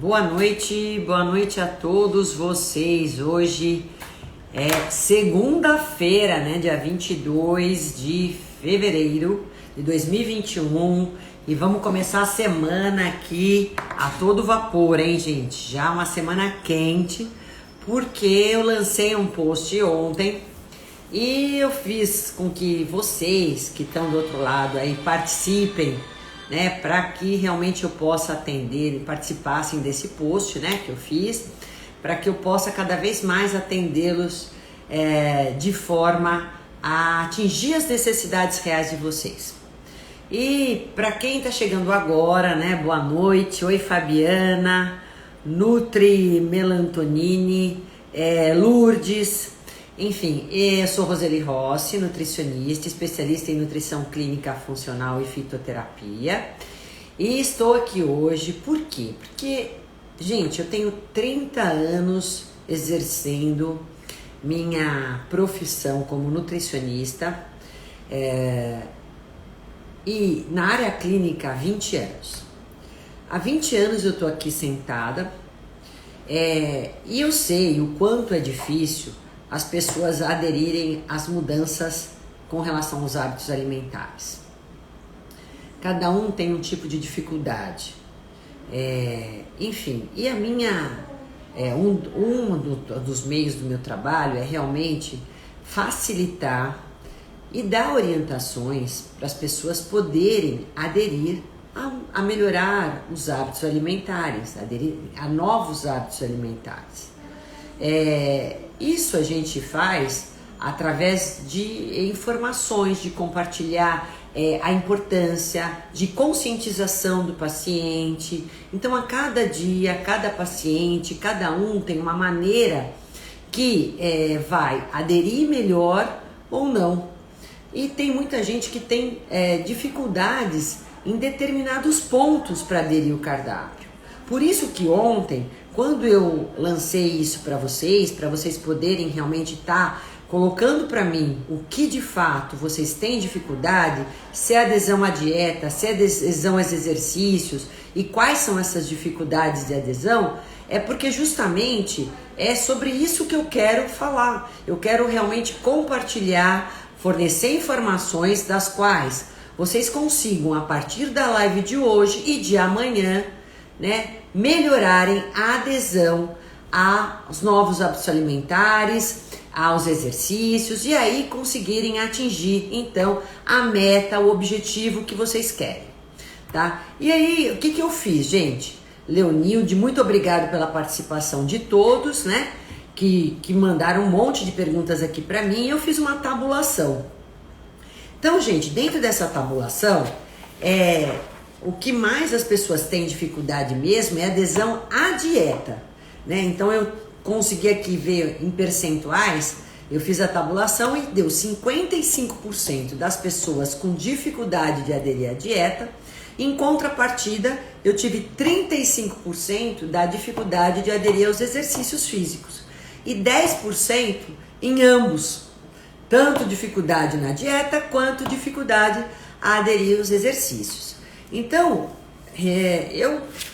Boa noite a todos vocês. Hoje é segunda-feira, né, dia 22 de fevereiro de 2021 e vamos começar a semana aqui a todo vapor, hein, gente? Já uma semana quente, porque eu lancei um post ontem e eu fiz com que vocês que estão do outro lado aí participem, né, para que realmente eu possa atender e participassem desse post, né, que eu fiz, para que eu possa cada vez mais atendê-los de forma a atingir as necessidades reais de vocês. E para quem está chegando agora, né, boa noite. Oi, Fabiana, Nutri Melantonini, Lourdes. Enfim, eu sou Roseli Rossi, nutricionista, especialista em nutrição clínica funcional e fitoterapia. E estou aqui hoje, por quê? Porque, gente, eu tenho 30 anos exercendo minha profissão como nutricionista e na área clínica há 20 anos. Há 20 anos eu estou aqui sentada e eu sei o quanto é difícil as pessoas aderirem às mudanças com relação aos hábitos alimentares. Cada um tem um tipo de dificuldade. Enfim, e a minha, dos meios do meu trabalho é realmente facilitar e dar orientações para as pessoas poderem aderir a melhorar os hábitos alimentares, aderir a novos hábitos alimentares. Isso a gente faz através de informações, de compartilhar a importância de conscientização do paciente. Então, a cada dia, cada paciente, cada um tem uma maneira que vai aderir melhor ou não. E tem muita gente que tem dificuldades em determinados pontos para aderir o cardápio. Por isso que ontem, quando eu lancei isso para vocês poderem realmente estar colocando para mim o que de fato vocês têm dificuldade, se é adesão à dieta, se é adesão aos exercícios e quais são essas dificuldades de adesão, é porque justamente é sobre isso que eu quero falar. Eu quero realmente compartilhar, fornecer informações das quais vocês consigam, a partir da live de hoje e de amanhã, né, melhorarem a adesão aos novos hábitos alimentares, aos exercícios e aí conseguirem atingir então a meta, o objetivo que vocês querem, tá? E aí, o que eu fiz, gente? Leonilde, muito obrigado pela participação de todos, né, que mandaram um monte de perguntas aqui para mim e eu fiz uma tabulação. Então, gente, dentro dessa tabulação, o que mais as pessoas têm dificuldade mesmo é a adesão à dieta, né? Então eu consegui aqui ver em percentuais, eu fiz a tabulação e deu 55% das pessoas com dificuldade de aderir à dieta. Em contrapartida, eu tive 35% da dificuldade de aderir aos exercícios físicos e 10% em ambos, tanto dificuldade na dieta quanto dificuldade a aderir aos exercícios. Então,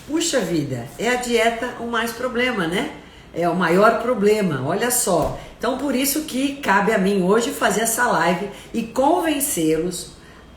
puxa vida, a dieta o mais problema, né? É o maior problema, olha só. Então, por isso que cabe a mim hoje fazer essa live e convencê-los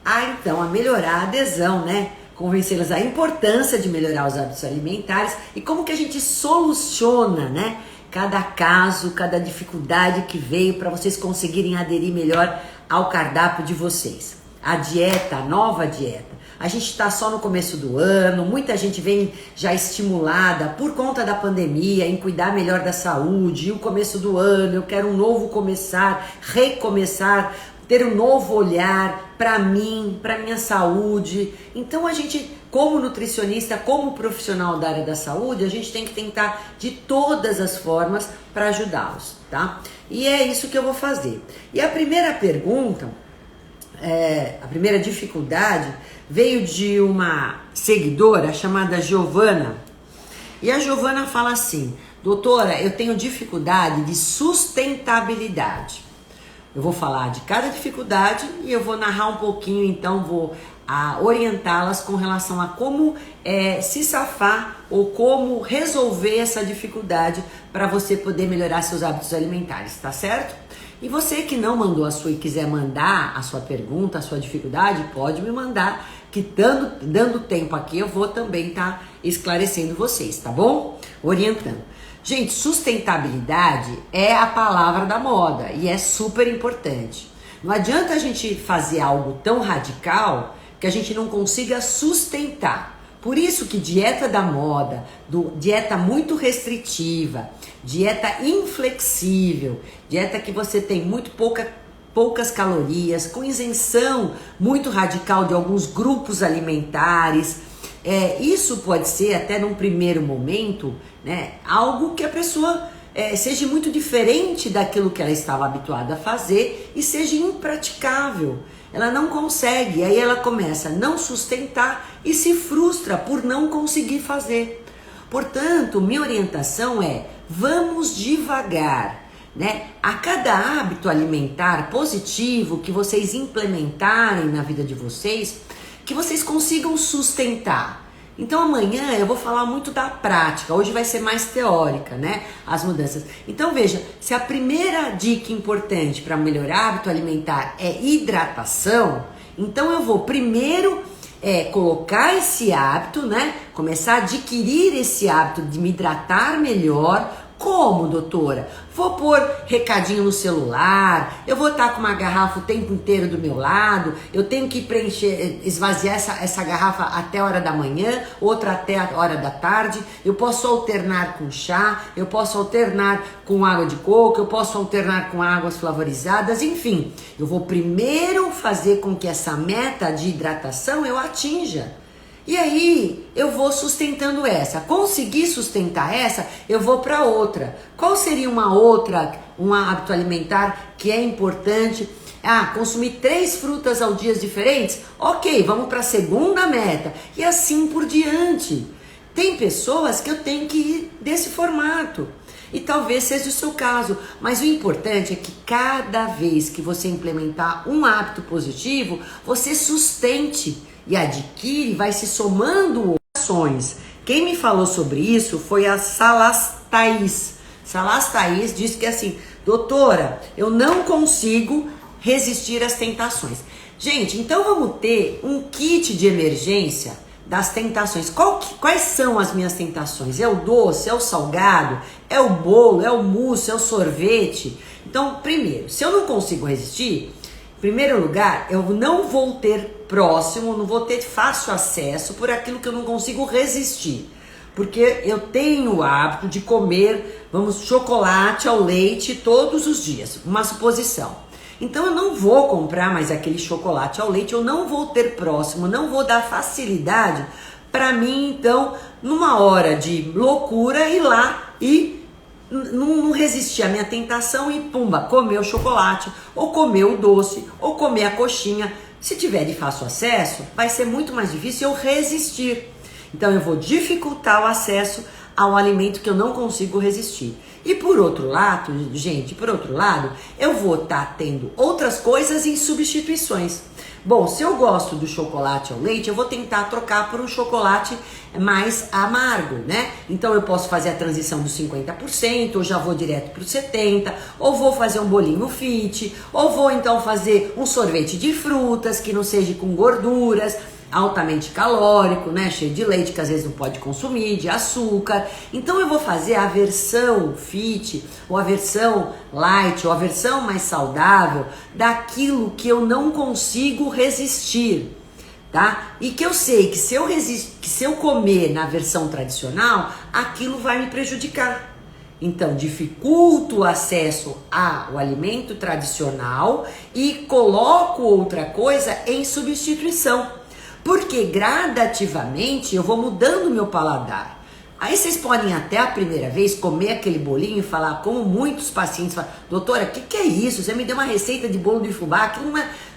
a melhorar a adesão, né? Convencê-los a importância de melhorar os hábitos alimentares e como que a gente soluciona, né? Cada caso, cada dificuldade que veio para vocês conseguirem aderir melhor ao cardápio de vocês. A dieta, a nova dieta. A gente está só no começo do ano, muita gente vem já estimulada por conta da pandemia em cuidar melhor da saúde, e o começo do ano, eu quero um novo começar, recomeçar, ter um novo olhar para mim, para minha saúde. Então a gente, como nutricionista, como profissional da área da saúde, a gente tem que tentar de todas as formas para ajudá-los, tá? E é isso que eu vou fazer. E a primeira pergunta, a primeira dificuldade veio de uma seguidora chamada Giovana. E a Giovana fala assim: doutora, eu tenho dificuldade de sustentabilidade. Eu vou falar de cada dificuldade e eu vou narrar um pouquinho, então vou a orientá-las com relação a como se safar ou como resolver essa dificuldade para você poder melhorar seus hábitos alimentares, tá certo? E você que não mandou a sua e quiser mandar a sua pergunta, a sua dificuldade, pode me mandar, que dando tempo aqui eu vou também estar esclarecendo vocês, tá bom? Orientando. Gente, sustentabilidade é a palavra da moda e é super importante. Não adianta a gente fazer algo tão radical que a gente não consiga sustentar. Por isso que dieta da moda, dieta muito restritiva, dieta inflexível, dieta que você tem muito poucas calorias, com isenção muito radical de alguns grupos alimentares, isso pode ser até num primeiro momento, né, algo que a pessoa seja muito diferente daquilo que ela estava habituada a fazer e seja impraticável. Ela não consegue, aí ela começa a não sustentar e se frustra por não conseguir fazer. Portanto, minha orientação é: vamos devagar, né? A cada hábito alimentar positivo que vocês implementarem na vida de vocês, que vocês consigam sustentar. Então amanhã eu vou falar muito da prática, hoje vai ser mais teórica, né? As mudanças. Então veja, se a primeira dica importante para melhorar hábito alimentar é hidratação, então eu vou primeiro colocar esse hábito, né? Começar a adquirir esse hábito de me hidratar melhor. Como, doutora? Vou pôr recadinho no celular, eu vou estar com uma garrafa o tempo inteiro do meu lado, eu tenho que esvaziar essa garrafa até a hora da manhã, outra até a hora da tarde, eu posso alternar com chá, eu posso alternar com água de coco, eu posso alternar com águas flavorizadas, enfim. Eu vou primeiro fazer com que essa meta de hidratação eu atinja. E aí eu vou sustentando essa. Consegui sustentar essa, eu vou para outra. Qual seria um hábito alimentar que é importante? Consumir 3 frutas ao dia diferentes? Ok, vamos para a segunda meta. E assim por diante. Tem pessoas que eu tenho que ir desse formato. E talvez seja o seu caso. Mas o importante é que cada vez que você implementar um hábito positivo, você sustente e adquire, vai se somando ações. Quem me falou sobre isso foi a Salas Thaís. Salas Thaís disse que assim: doutora, eu não consigo resistir às tentações. Gente, então vamos ter um kit de emergência das tentações. Quais são as minhas tentações? É o doce, é o salgado, é o bolo, é o mousse, é o sorvete? Então, primeiro, se eu não consigo resistir, em primeiro lugar, eu não vou ter próximo, não vou ter fácil acesso por aquilo que eu não consigo resistir. Porque eu tenho o hábito de comer, chocolate ao leite todos os dias, uma suposição. Então eu não vou comprar mais aquele chocolate ao leite, eu não vou ter próximo, não vou dar facilidade para mim, então, numa hora de loucura, ir lá e não resistir à minha tentação e pumba, comer o chocolate, ou comer o doce, ou comer a coxinha. Se tiver de fácil acesso, vai ser muito mais difícil eu resistir. Então eu vou dificultar o acesso ao alimento que eu não consigo resistir. E por outro lado, gente, eu vou estar tendo outras coisas em substituições. Bom, se eu gosto do chocolate ao leite, eu vou tentar trocar por um chocolate mais amargo, né? Então eu posso fazer a transição dos 50%, ou já vou direto para os 70%, ou vou fazer um bolinho fit, ou vou então fazer um sorvete de frutas que não seja com gorduras, altamente calórico, né, cheio de leite que às vezes não pode consumir, de açúcar. Então eu vou fazer a versão fit, ou a versão light, ou a versão mais saudável daquilo que eu não consigo resistir, tá? E que eu sei que se eu comer na versão tradicional, aquilo vai me prejudicar. Então, dificulto o acesso ao alimento tradicional e coloco outra coisa em substituição. Porque gradativamente eu vou mudando o meu paladar. Aí vocês podem até a primeira vez comer aquele bolinho e falar, como muitos pacientes falam: doutora, o que é isso? Você me deu uma receita de bolo de fubá, aquilo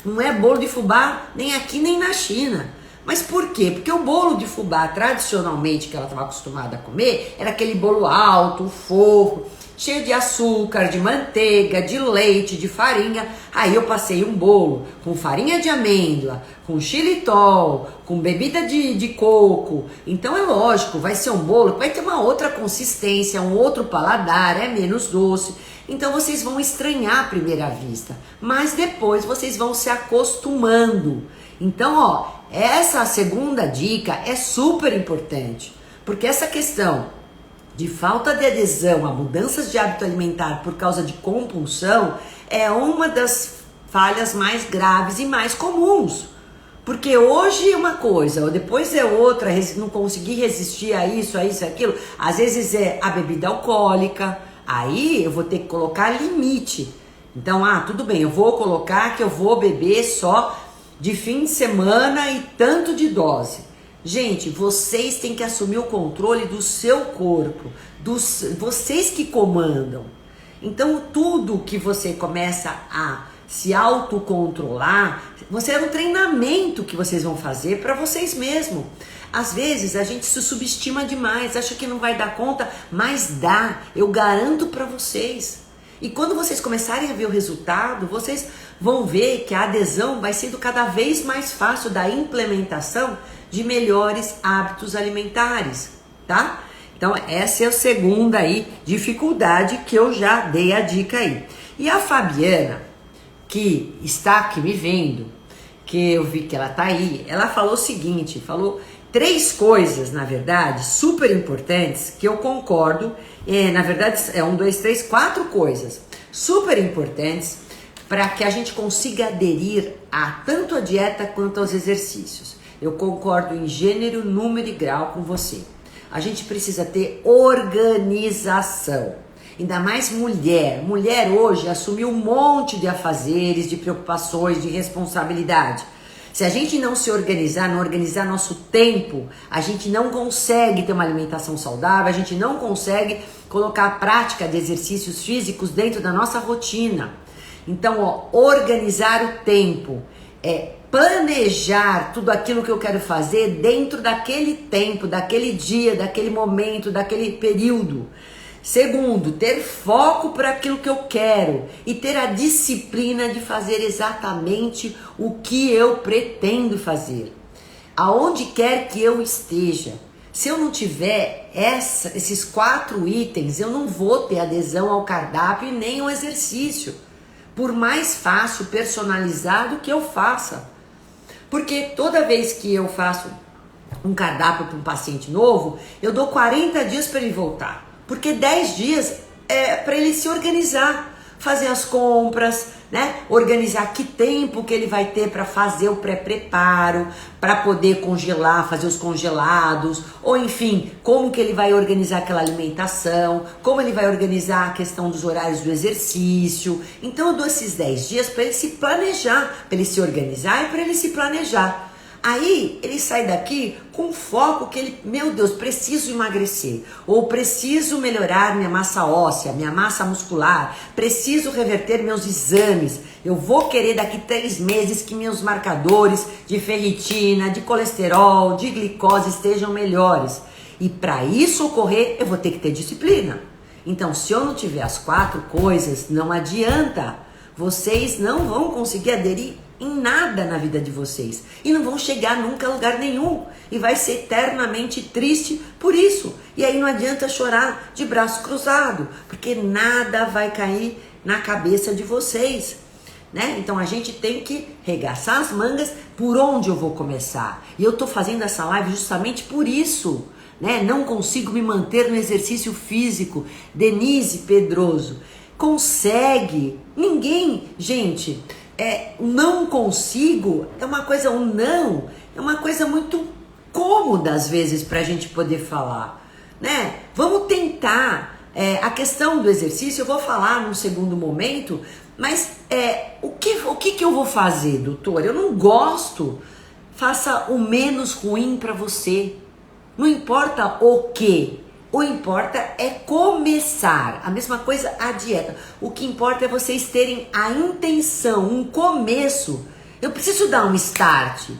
não é bolo de fubá nem aqui nem na China. Mas por quê? Porque o bolo de fubá, tradicionalmente, que ela estava acostumada a comer, era aquele bolo alto, fofo, cheio de açúcar, de manteiga, de leite, de farinha. Aí eu passei um bolo com farinha de amêndoa, com xilitol, com bebida de coco. Então é lógico, vai ser um bolo que vai ter uma outra consistência, um outro paladar, é menos doce. Então vocês vão estranhar à primeira vista, mas depois vocês vão se acostumando. Então, ó, essa segunda dica é super importante, porque essa questão de falta de adesão a mudanças de hábito alimentar por causa de compulsão é uma das falhas mais graves e mais comuns. Porque hoje é uma coisa, ou depois é outra, não conseguir resistir a isso, aquilo. Às vezes é a bebida alcoólica, aí eu vou ter que colocar limite. Então, tudo bem, eu vou colocar que eu vou beber só de fim de semana e tanto de dose. Gente, vocês têm que assumir o controle do seu corpo, vocês que comandam. Então, tudo que você começa a se autocontrolar, é um treinamento que vocês vão fazer para vocês mesmos. Às vezes a gente se subestima demais, acha que não vai dar conta, mas dá, eu garanto para vocês. E quando vocês começarem a ver o resultado, vocês vão ver que a adesão vai sendo cada vez mais fácil da implementação de melhores hábitos alimentares, tá? Então essa é a segunda aí dificuldade que eu já dei a dica aí. E a Fabiana, que está aqui me vendo, que eu vi que ela tá aí, ela falou o seguinte, falou 3 coisas, na verdade, super importantes, que eu concordo, na verdade é 1, 2, 3, 4 coisas super importantes para que a gente consiga aderir a tanto a dieta quanto aos exercícios. Eu concordo em gênero, número e grau com você. A gente precisa ter organização. Ainda mais mulher. Mulher hoje assumiu um monte de afazeres, de preocupações, de responsabilidade. Se a gente não se organizar, não organizar nosso tempo, a gente não consegue ter uma alimentação saudável, a gente não consegue colocar a prática de exercícios físicos dentro da nossa rotina. Então, organizar o tempo, planejar tudo aquilo que eu quero fazer dentro daquele tempo, daquele dia, daquele momento, daquele período. Segundo, ter foco para aquilo que eu quero e ter a disciplina de fazer exatamente o que eu pretendo fazer, aonde quer que eu esteja. Se eu não tiver esses 4 itens, eu não vou ter adesão ao cardápio e nem ao exercício, por mais fácil, personalizado que eu faça. Porque toda vez que eu faço um cardápio para um paciente novo, eu dou 40 dias para ele voltar. Porque 10 dias é para ele se organizar, fazer as compras, né? Organizar que tempo que ele vai ter para fazer o pré-preparo, para poder congelar, fazer os congelados, ou enfim, como que ele vai organizar aquela alimentação, como ele vai organizar a questão dos horários do exercício. Então eu dou esses 10 dias para ele se planejar, para ele se organizar e para ele se planejar. Aí ele sai daqui com foco que ele, meu Deus, preciso emagrecer, ou preciso melhorar minha massa óssea, minha massa muscular, preciso reverter meus exames, eu vou querer daqui 3 meses que meus marcadores de ferritina, de colesterol, de glicose estejam melhores. E para isso ocorrer, eu vou ter que ter disciplina. Então, se eu não tiver as 4 coisas, não adianta, vocês não vão conseguir aderir em nada na vida de vocês e não vão chegar nunca a lugar nenhum e vai ser eternamente triste por isso. E aí não adianta chorar de braço cruzado, porque nada vai cair na cabeça de vocês, né? Então a gente tem que regaçar as mangas. Por onde eu vou começar? E eu tô fazendo essa live justamente por isso, né? Não consigo me manter no exercício físico. Denise Pedroso consegue. Ninguém, gente, não consigo é uma coisa, um não é uma coisa muito cômoda às vezes pra gente poder falar, né? Vamos tentar. A questão do exercício eu vou falar num segundo momento, mas o que eu vou fazer, doutor? Eu não gosto. Faça o menos ruim pra você. Não importa o que. O importa é começar. A mesma coisa a dieta. O que importa é vocês terem a intenção, um começo. Eu preciso dar um start.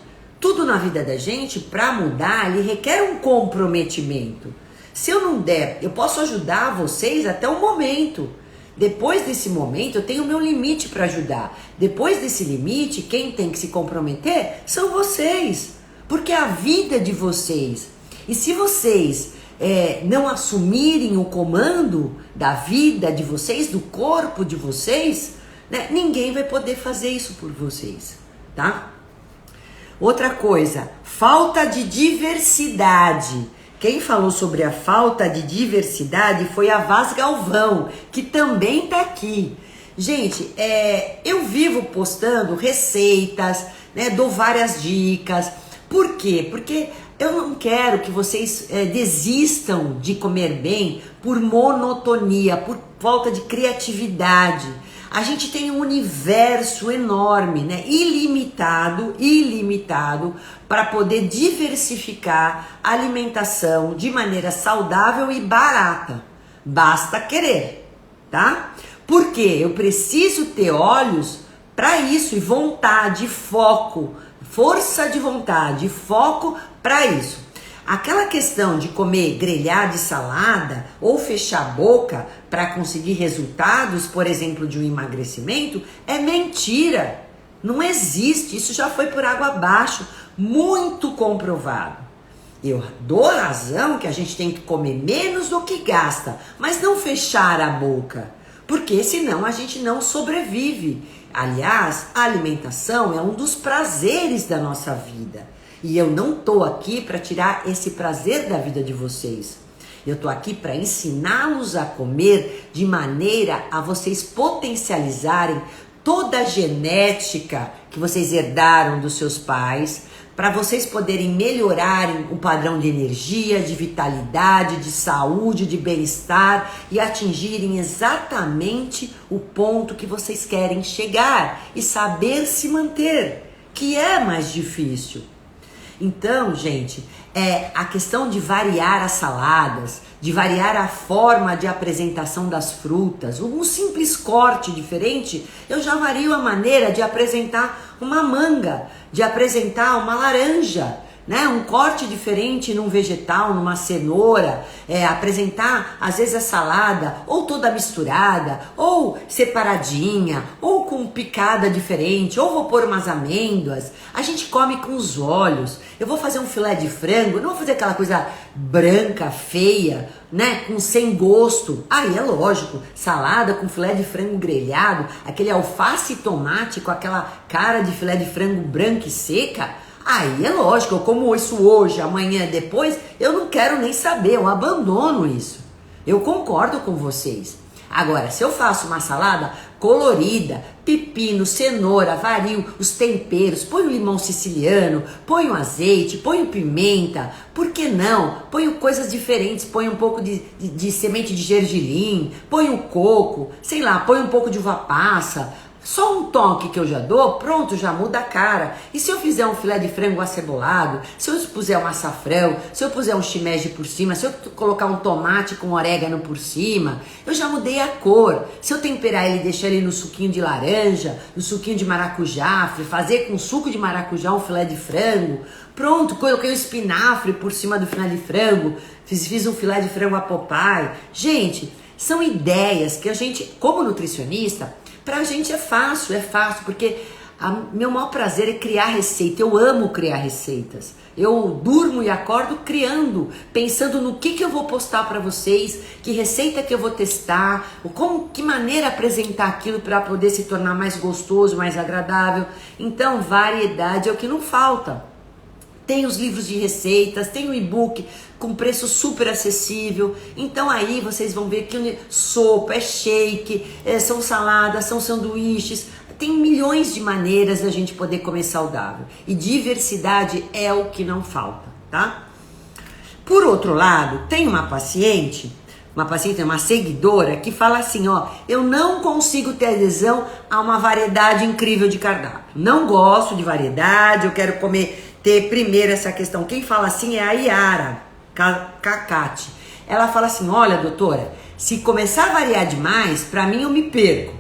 tudo na vida da gente, para mudar, ele requer um comprometimento. Se eu não der, eu posso ajudar vocês até o momento. Depois desse momento, eu tenho o meu limite para ajudar. Depois desse limite, quem tem que se comprometer são vocês. Porque é a vida de vocês. E se vocês não assumirem o comando da vida de vocês, do corpo de vocês, né, ninguém vai poder fazer isso por vocês, tá? Outra coisa, falta de diversidade. Quem falou sobre a falta de diversidade foi a Vaz Galvão, que também tá aqui. Gente, eu vivo postando receitas, né, dou várias dicas. Por quê? Porque eu não quero que vocês desistam de comer bem por monotonia, por falta de criatividade. A gente tem um universo enorme, né? Ilimitado, para poder diversificar a alimentação de maneira saudável e barata. Basta querer, tá? Porque eu preciso ter olhos para isso e vontade, foco, força de vontade, foco para isso. Aquela questão de comer grelhado e salada ou fechar a boca para conseguir resultados, por exemplo, de um emagrecimento, é mentira. Não existe, isso já foi por água abaixo, muito comprovado. Eu dou razão que a gente tem que comer menos do que gasta, mas não fechar a boca, porque senão a gente não sobrevive. Aliás, a alimentação é um dos prazeres da nossa vida. E eu não tô aqui para tirar esse prazer da vida de vocês. Eu tô aqui para ensiná-los a comer de maneira a vocês potencializarem toda a genética que vocês herdaram dos seus pais, para vocês poderem melhorarem o padrão de energia, de vitalidade, de saúde, de bem-estar e atingirem exatamente o ponto que vocês querem chegar e saber se manter, que é mais difícil. Então, gente, a questão de variar as saladas, de variar a forma de apresentação das frutas, um simples corte diferente, eu já vario a maneira de apresentar uma manga, de apresentar uma laranja, né? Um corte diferente num vegetal, numa cenoura, apresentar às vezes a salada ou toda misturada, ou separadinha, ou com picada diferente, ou vou pôr umas amêndoas. A gente come com os olhos. Eu vou fazer um filé de frango, não vou fazer aquela coisa branca, feia, né, sem gosto. Aí é lógico, salada com filé de frango grelhado, aquele alface e tomate com aquela cara de filé de frango branca e seca. Aí é lógico, eu como isso hoje, amanhã, depois, eu não quero nem saber, eu abandono isso. Eu concordo com vocês. Agora, se eu faço uma salada colorida, pepino, cenoura, vario, os temperos, ponho limão siciliano, ponho azeite, ponho pimenta, por que não? Ponho coisas diferentes, ponho um pouco de semente de gergelim, ponho coco, sei lá, ponho um pouco de uva passa. Só um toque que eu já dou, pronto, já muda a cara. E se eu fizer um filé de frango acebolado, se eu puser um açafrão, se eu puser um shimeji por cima, se eu colocar um tomate com orégano por cima, eu já mudei a cor. Se eu temperar ele e deixar ele no suquinho de laranja, no suquinho de maracujá, fazer com suco de maracujá um filé de frango, pronto, coloquei o espinafre por cima do filé de frango, fiz um filé de frango a Popeye. Gente, são ideias que a gente, como nutricionista, pra gente é fácil, porque meu maior prazer é criar receita. Eu amo criar receitas. Eu durmo e acordo criando, pensando no que eu vou postar para vocês, que receita que eu vou testar, que maneira apresentar aquilo para poder se tornar mais gostoso, mais agradável. Então, variedade é o que não falta. Tem os livros de receitas, tem o e-book com preço super acessível. Então aí vocês vão ver que sopa, é shake, são saladas, são sanduíches. Tem milhões de maneiras da gente poder comer saudável. E diversidade é o que não falta, tá? Por outro lado, tem uma paciente, uma seguidora que fala assim, ó, eu não consigo ter adesão a uma variedade incrível de cardápio. Não gosto de variedade, eu quero ter primeiro essa questão. Quem fala assim é a Yara Cacate. Ela fala assim, olha doutora, se começar a variar demais, pra mim eu me perco.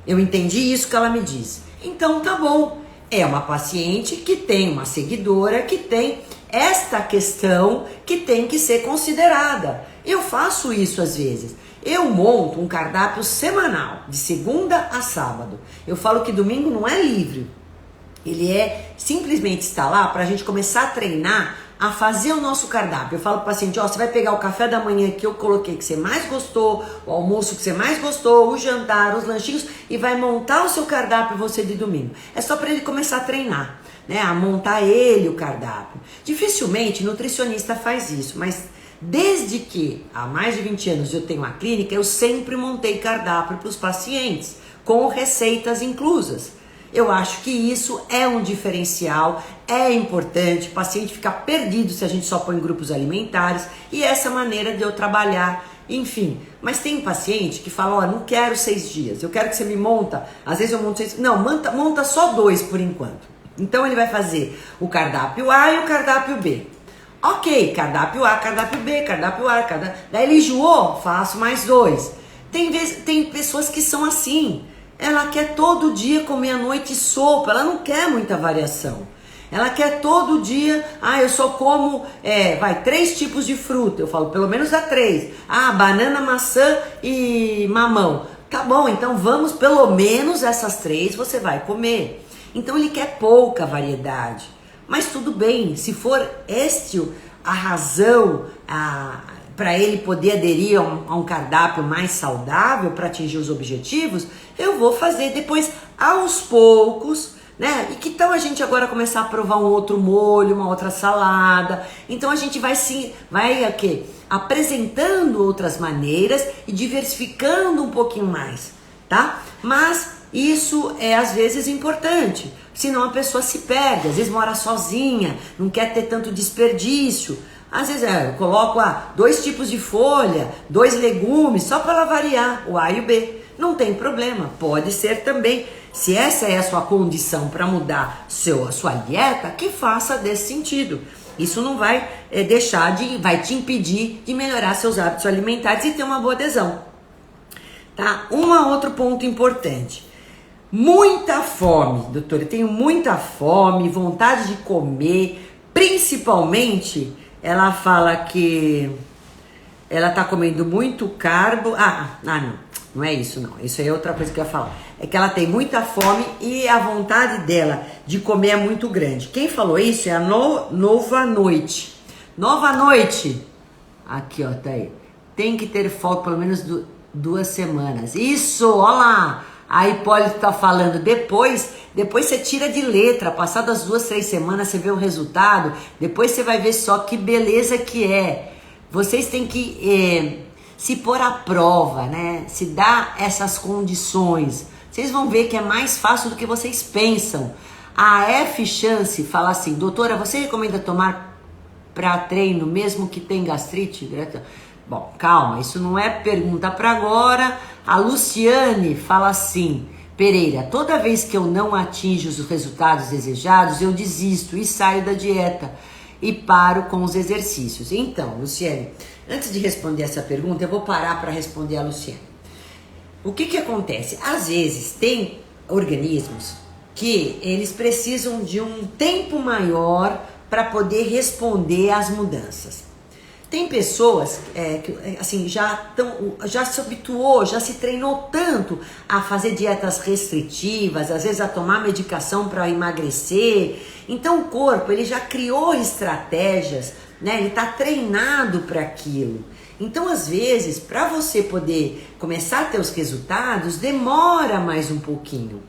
Eu entendi isso que ela me disse. Então tá bom, é uma paciente que tem uma seguidora, que tem esta questão que tem que ser considerada. Eu faço isso às vezes. Eu monto um cardápio semanal, de segunda a sábado. Eu falo que domingo não é livre. Ele é simplesmente estar lá para a gente começar a treinar a fazer o nosso cardápio. Eu falo para o paciente, ó, você vai pegar o café da manhã que eu coloquei, que você mais gostou, o almoço que você mais gostou, o jantar, os lanchinhos, e vai montar o seu cardápio você de domingo. É só para ele começar a treinar, né? A montar ele o cardápio. Dificilmente nutricionista faz isso, mas desde que há mais de 20 anos eu tenho uma clínica, eu sempre montei cardápio para os pacientes, com receitas inclusas. Eu acho que isso é um diferencial, é importante, o paciente fica perdido se a gente só põe grupos alimentares, e essa maneira de eu trabalhar, enfim. Mas tem paciente que fala, ó, não quero 6 dias, eu quero que você me monta, às vezes eu monto 6, não, monta só 2 por enquanto. Então ele vai fazer o cardápio A e o cardápio B. Ok, cardápio A, cardápio B, cardápio A, daí ele enjoou, faço mais 2. Tem pessoas que são assim. Ela quer todo dia comer à noite sopa, ela não quer muita variação. Ela quer todo dia, eu só como, 3 tipos de fruta. Eu falo, pelo menos dá 3. Banana, maçã e mamão. Tá bom, então vamos, pelo menos essas 3 você vai comer. Então ele quer pouca variedade. Mas tudo bem, se for a razão, para ele poder aderir a um cardápio mais saudável para atingir os objetivos, eu vou fazer depois aos poucos, né? E que tal a gente agora começar a provar um outro molho, uma outra salada? Então a gente vai apresentando outras maneiras e diversificando um pouquinho mais, tá? Mas isso é às vezes importante, senão a pessoa se perde, às vezes mora sozinha, não quer ter tanto desperdício. Às vezes eu coloco 2 tipos de folha, 2 legumes, só para ela variar, o A e o B. Não tem problema, pode ser também. Se essa é a sua condição para mudar a sua dieta, que faça desse sentido. Isso não vai vai te impedir de melhorar seus hábitos alimentares e ter uma boa adesão. Tá? Outro ponto importante. Muita fome, doutora, eu tenho muita fome, vontade de comer, principalmente... Ela fala que ela tá comendo muito carbo. Não é isso não. Isso aí é outra coisa que eu ia falar. É que ela tem muita fome e a vontade dela de comer é muito grande. Quem falou isso é a Nova Noite. Nova Noite. Aqui, ó, tá aí. Tem que ter folga pelo menos 2 semanas. Isso, ó lá. A Hipólito tá falando, depois você tira de letra, passadas 2, 3 semanas você vê o resultado, depois você vai ver só que beleza que é. Vocês têm que se pôr à prova, né? Se dar essas condições. Vocês vão ver que é mais fácil do que vocês pensam. A F Chance fala assim, doutora, você recomenda tomar para treino mesmo que tem gastrite? Bom, calma, isso não é pergunta para agora. A Luciane fala assim, Pereira, toda vez que eu não atinjo os resultados desejados, eu desisto e saio da dieta e paro com os exercícios. Então, Luciane, antes de responder essa pergunta, eu vou parar para responder a Luciane. O que acontece? Às vezes tem organismos que eles precisam de um tempo maior para poder responder às mudanças. Tem pessoas que assim, já se habituou, já se treinou tanto a fazer dietas restritivas, às vezes a tomar medicação para emagrecer. Então o corpo ele já criou estratégias, né? Ele está treinado para aquilo. Então às vezes para você poder começar a ter os resultados demora mais um pouquinho.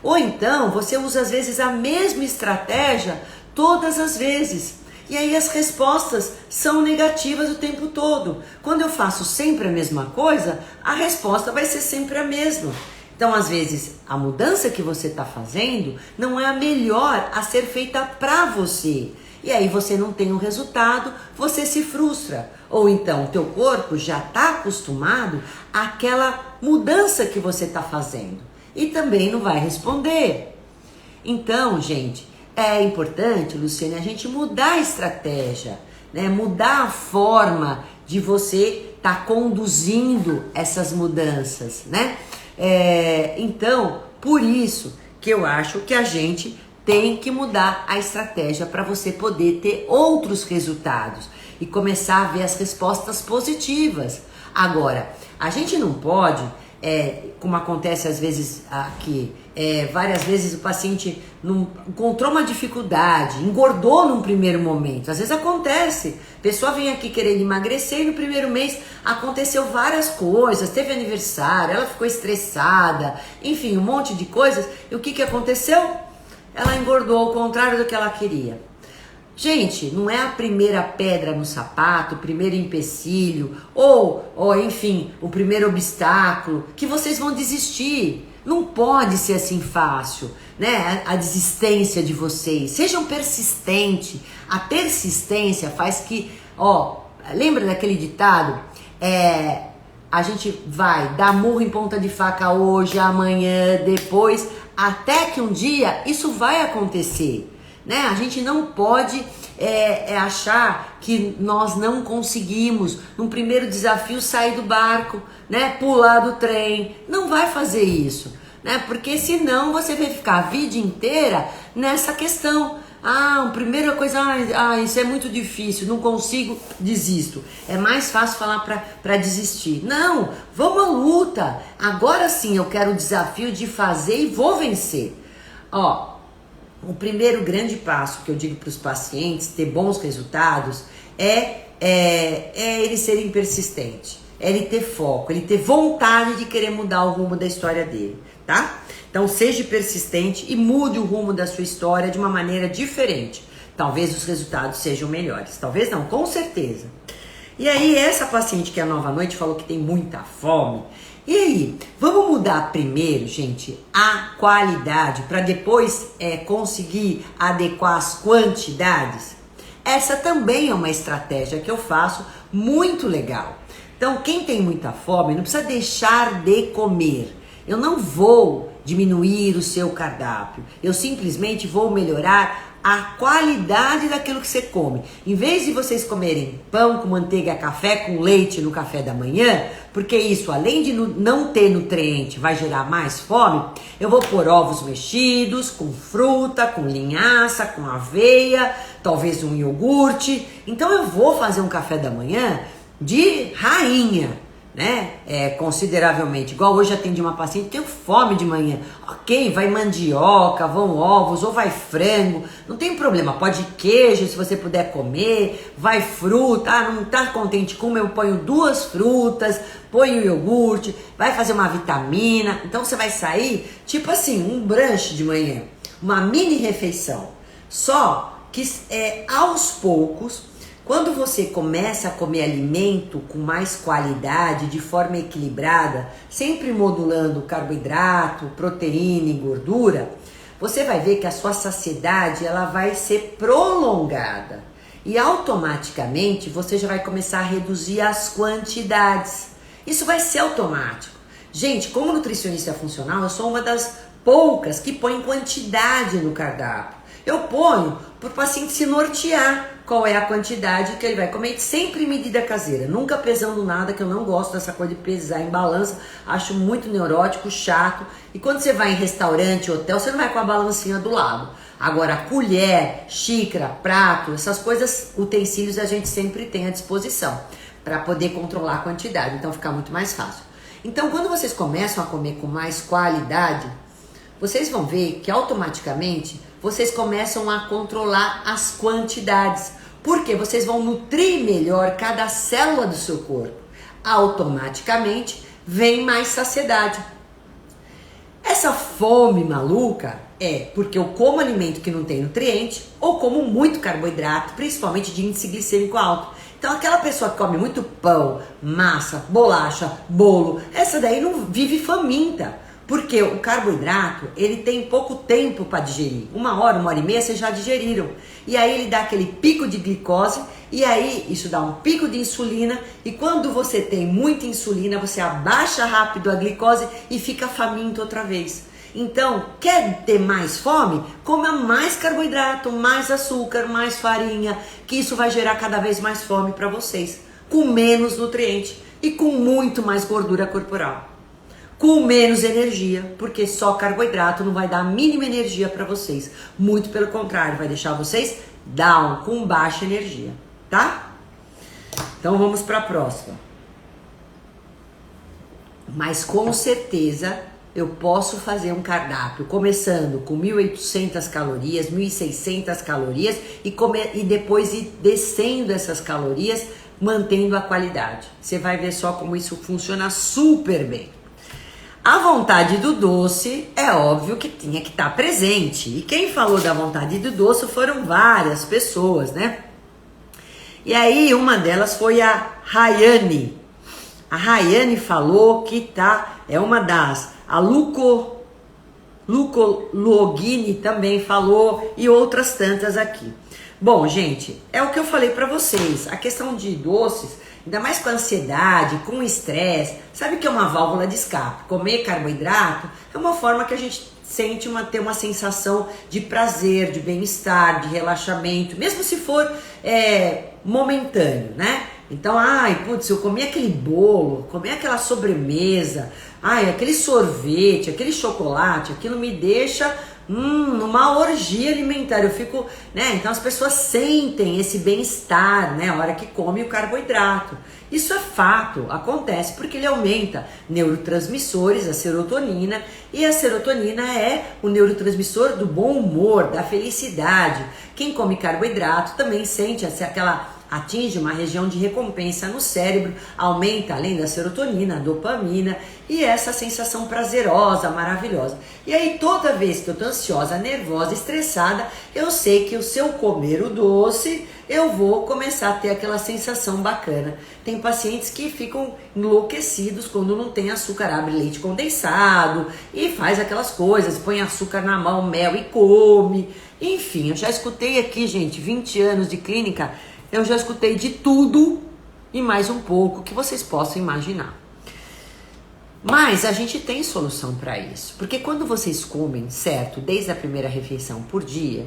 Ou então você usa às vezes a mesma estratégia todas as vezes. E aí as respostas são negativas o tempo todo. Quando eu faço sempre a mesma coisa, a resposta vai ser sempre a mesma. Então, às vezes, a mudança que você está fazendo não é a melhor a ser feita para você. E aí você não tem um resultado, você se frustra. Ou então, o teu corpo já está acostumado àquela mudança que você está fazendo. E também não vai responder. Então, gente... É importante, Luciane, a gente mudar a estratégia, né? Mudar a forma de você estar conduzindo essas mudanças, né? Então, por isso que eu acho que a gente tem que mudar a estratégia para você poder ter outros resultados e começar a ver as respostas positivas. Agora, a gente não pode, como acontece às vezes aqui, várias vezes o paciente encontrou uma dificuldade, engordou num primeiro momento. Às vezes acontece, a pessoa vem aqui querendo emagrecer e no primeiro mês aconteceu várias coisas, teve aniversário, ela ficou estressada, enfim, um monte de coisas. E o que aconteceu? Ela engordou ao contrário do que ela queria. Gente, não é a primeira pedra no sapato, o primeiro empecilho, ou enfim, o primeiro obstáculo que vocês vão desistir. Não pode ser assim fácil, né? A desistência de vocês. Sejam persistentes. A persistência faz que, lembra daquele ditado? A gente vai dar murro em ponta de faca hoje, amanhã, depois, até que um dia isso vai acontecer, né? A gente não pode achar que nós não conseguimos, num primeiro desafio, sair do barco, né? Pular do trem. Não vai fazer isso, né? Porque senão você vai ficar a vida inteira nessa questão. A primeira coisa, isso é muito difícil, não consigo, desisto. É mais fácil falar para desistir. Não, vamos à luta. Agora sim eu quero o desafio de fazer e vou vencer. O primeiro grande passo que eu digo para os pacientes ter bons resultados é eles serem persistentes, é ele ter foco, ele ter vontade de querer mudar o rumo da história dele, tá? Então seja persistente e mude o rumo da sua história de uma maneira diferente. Talvez os resultados sejam melhores, talvez não, com certeza. E aí essa paciente que é a nova noite falou que tem muita fome. E aí, vamos mudar primeiro, gente, a qualidade para depois conseguir adequar as quantidades? Essa também é uma estratégia que eu faço muito legal. Então, quem tem muita fome não precisa deixar de comer. Eu não vou diminuir o seu cardápio, eu simplesmente vou melhorar a qualidade daquilo que você come. Em vez de vocês comerem pão com manteiga, café com leite no café da manhã, porque isso, além de não ter nutriente, vai gerar mais fome, eu vou pôr ovos mexidos, com fruta, com linhaça, com aveia, talvez um iogurte. Então eu vou fazer um café da manhã de rainha, né? Consideravelmente. Igual hoje atendi uma paciente, tenho fome de manhã. Ok, vai mandioca, vão ovos, ou vai frango, não tem problema, pode queijo se você puder comer, vai fruta, não tá contente com eu ponho 2 frutas, põe o iogurte, vai fazer uma vitamina. Então você vai sair, tipo assim, um brunch de manhã, uma mini refeição. Só que aos poucos, quando você começa a comer alimento com mais qualidade, de forma equilibrada, sempre modulando carboidrato, proteína e gordura, você vai ver que a sua saciedade ela vai ser prolongada. E automaticamente você já vai começar a reduzir as quantidades. Isso vai ser automático. Gente, como nutricionista funcional, eu sou uma das poucas que põe quantidade no cardápio. Eu ponho para o paciente se nortear qual é a quantidade que ele vai comer, sempre em medida caseira, nunca pesando nada, que eu não gosto dessa coisa de pesar em balança, acho muito neurótico, chato. E quando você vai em restaurante, hotel, você não vai com a balancinha do lado. Agora, colher, xícara, prato, essas coisas, utensílios a gente sempre tem à disposição para poder controlar a quantidade, então fica muito mais fácil. Então, quando vocês começam a comer com mais qualidade, vocês vão ver que automaticamente vocês começam a controlar as quantidades, porque vocês vão nutrir melhor cada célula do seu corpo. Automaticamente vem mais saciedade. Essa fome maluca é porque eu como alimento que não tem nutriente ou como muito carboidrato, principalmente de índice glicêmico alto. Então aquela pessoa que come muito pão, massa, bolacha, bolo, essa daí não vive faminta. Porque o carboidrato, ele tem pouco tempo para digerir. 1 hora, 1h30, vocês já digeriram. E aí ele dá aquele pico de glicose, e aí isso dá um pico de insulina, e quando você tem muita insulina, você abaixa rápido a glicose e fica faminto outra vez. Então, quer ter mais fome? Coma mais carboidrato, mais açúcar, mais farinha, que isso vai gerar cada vez mais fome para vocês, com menos nutriente e com muito mais gordura corporal. com menos energia, porque só carboidrato não vai dar a mínima energia para vocês. Muito pelo contrário, vai deixar vocês down, com baixa energia, tá? Então vamos para a próxima. Mas com certeza eu posso fazer um cardápio começando com 1.800 calorias, 1.600 calorias e depois ir descendo essas calorias, mantendo a qualidade. Você vai ver só como isso funciona super bem. A vontade do doce é óbvio que tinha que estar presente. E quem falou da vontade do doce foram várias pessoas, né? E aí uma delas foi a Rayane. A Rayane falou que é uma das... A Luco Logini também falou e outras tantas aqui. Bom, gente, é o que eu falei pra vocês. A questão de doces, ainda mais com ansiedade, com estresse, sabe que é uma válvula de escape? Comer carboidrato é uma forma que a gente sente ter uma sensação de prazer, de bem-estar, de relaxamento, mesmo se for momentâneo, né? Então, putz, eu comi aquele bolo, comi aquela sobremesa, aquele sorvete, aquele chocolate, aquilo me deixa numa orgia alimentar. Eu fico, né? Então as pessoas sentem esse bem-estar, né? A hora que come o carboidrato. Isso é fato, acontece porque ele aumenta neurotransmissores, a serotonina, e a serotonina é o neurotransmissor do bom humor, da felicidade. Quem come carboidrato também sente atinge uma região de recompensa no cérebro, aumenta além da serotonina, a dopamina e essa sensação prazerosa, maravilhosa. E aí toda vez que eu tô ansiosa, nervosa, estressada, eu sei que se eu comer o doce, eu vou começar a ter aquela sensação bacana. Tem pacientes que ficam enlouquecidos quando não tem açúcar, abre leite condensado e faz aquelas coisas, põe açúcar na mão, mel e come. Enfim, eu já escutei aqui, gente, 20 anos de clínica, eu já escutei de tudo e mais um pouco que vocês possam imaginar. Mas a gente tem solução para isso, porque quando vocês comem, certo, desde a primeira refeição por dia,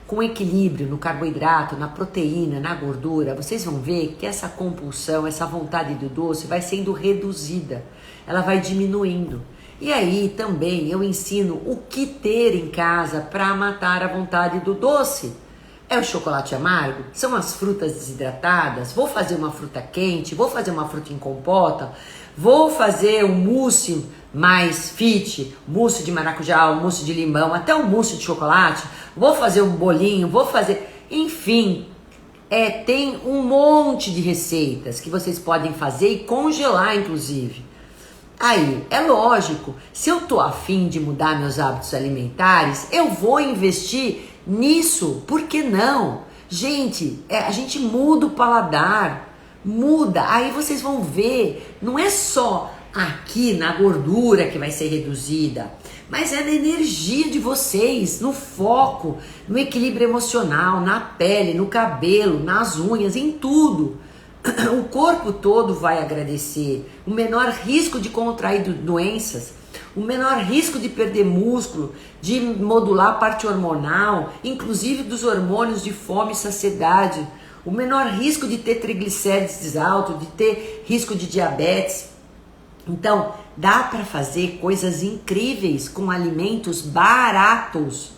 com equilíbrio no carboidrato, na proteína, na gordura, vocês vão ver que essa compulsão, essa vontade do doce vai sendo reduzida, ela vai diminuindo. E aí também eu ensino o que ter em casa para matar a vontade do doce. É o chocolate amargo? São as frutas desidratadas? Vou fazer uma fruta quente? Vou fazer uma fruta em compota? Vou fazer um mousse mais fit? Mousse de maracujá, um mousse de limão, até um mousse de chocolate? Vou fazer um bolinho? Vou fazer... Enfim, tem um monte de receitas que vocês podem fazer e congelar, inclusive. Aí, é lógico, se eu tô afim de mudar meus hábitos alimentares, eu vou investir nisso, por que não? Gente, a gente muda o paladar, muda, aí vocês vão ver, não é só aqui na gordura que vai ser reduzida, mas é na energia de vocês, no foco, no equilíbrio emocional, na pele, no cabelo, nas unhas, em tudo. O corpo todo vai agradecer, o menor risco de contrair doenças, o menor risco de perder músculo, de modular a parte hormonal, inclusive dos hormônios de fome e saciedade, o menor risco de ter triglicérides altos, de ter risco de diabetes. Então, dá para fazer coisas incríveis com alimentos baratos,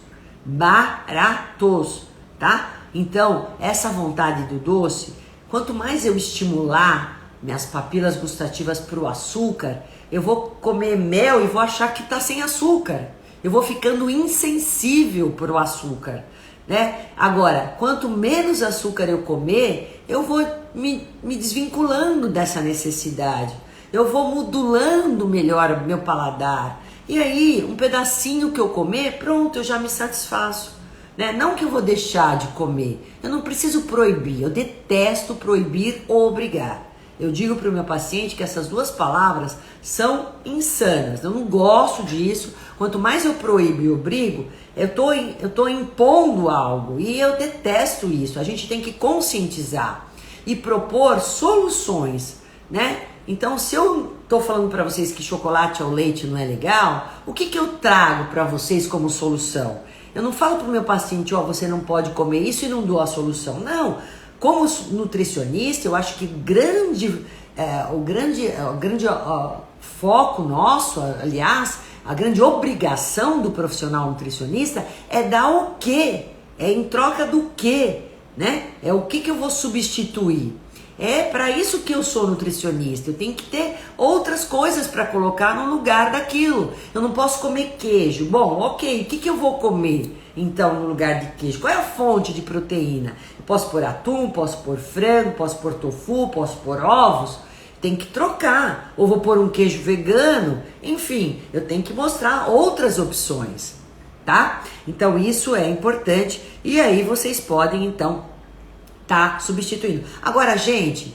tá? Então, essa vontade do doce, quanto mais eu estimular minhas papilas gustativas para o açúcar, eu vou comer mel e vou achar que tá sem açúcar. Eu vou ficando insensível para o açúcar, né? Agora, quanto menos açúcar eu comer, eu vou me desvinculando dessa necessidade. Eu vou modulando melhor o meu paladar. E aí, um pedacinho que eu comer, pronto, eu já me satisfaço. Né? Não que eu vou deixar de comer. Eu não preciso proibir. Eu detesto proibir ou obrigar. Eu digo para o meu paciente que essas duas palavras são insanas. Eu não gosto disso. Quanto mais eu proíbo e obrigo, eu tô impondo algo. E eu detesto isso. A gente tem que conscientizar e propor soluções, né? Então, se eu tô falando para vocês que chocolate ao leite não é legal, o que eu trago para vocês como solução? Eu não falo pro meu paciente, você não pode comer isso e não dou a solução. Não. Como nutricionista, eu acho que grande o grande foco nosso, aliás, a grande obrigação do profissional nutricionista é dar o quê? É em troca do quê? Né? É o que eu vou substituir. É para isso que eu sou nutricionista. Eu tenho que ter outras coisas para colocar no lugar daquilo. Eu não posso comer queijo. Bom, ok, o que eu vou comer então no lugar de queijo? Qual é a fonte de proteína? Eu posso pôr atum, posso pôr frango, posso pôr tofu, posso pôr ovos. Tem que trocar. Ou vou pôr um queijo vegano. Enfim, eu tenho que mostrar outras opções, tá? Então isso é importante. E aí vocês podem então tá substituindo. Agora, gente,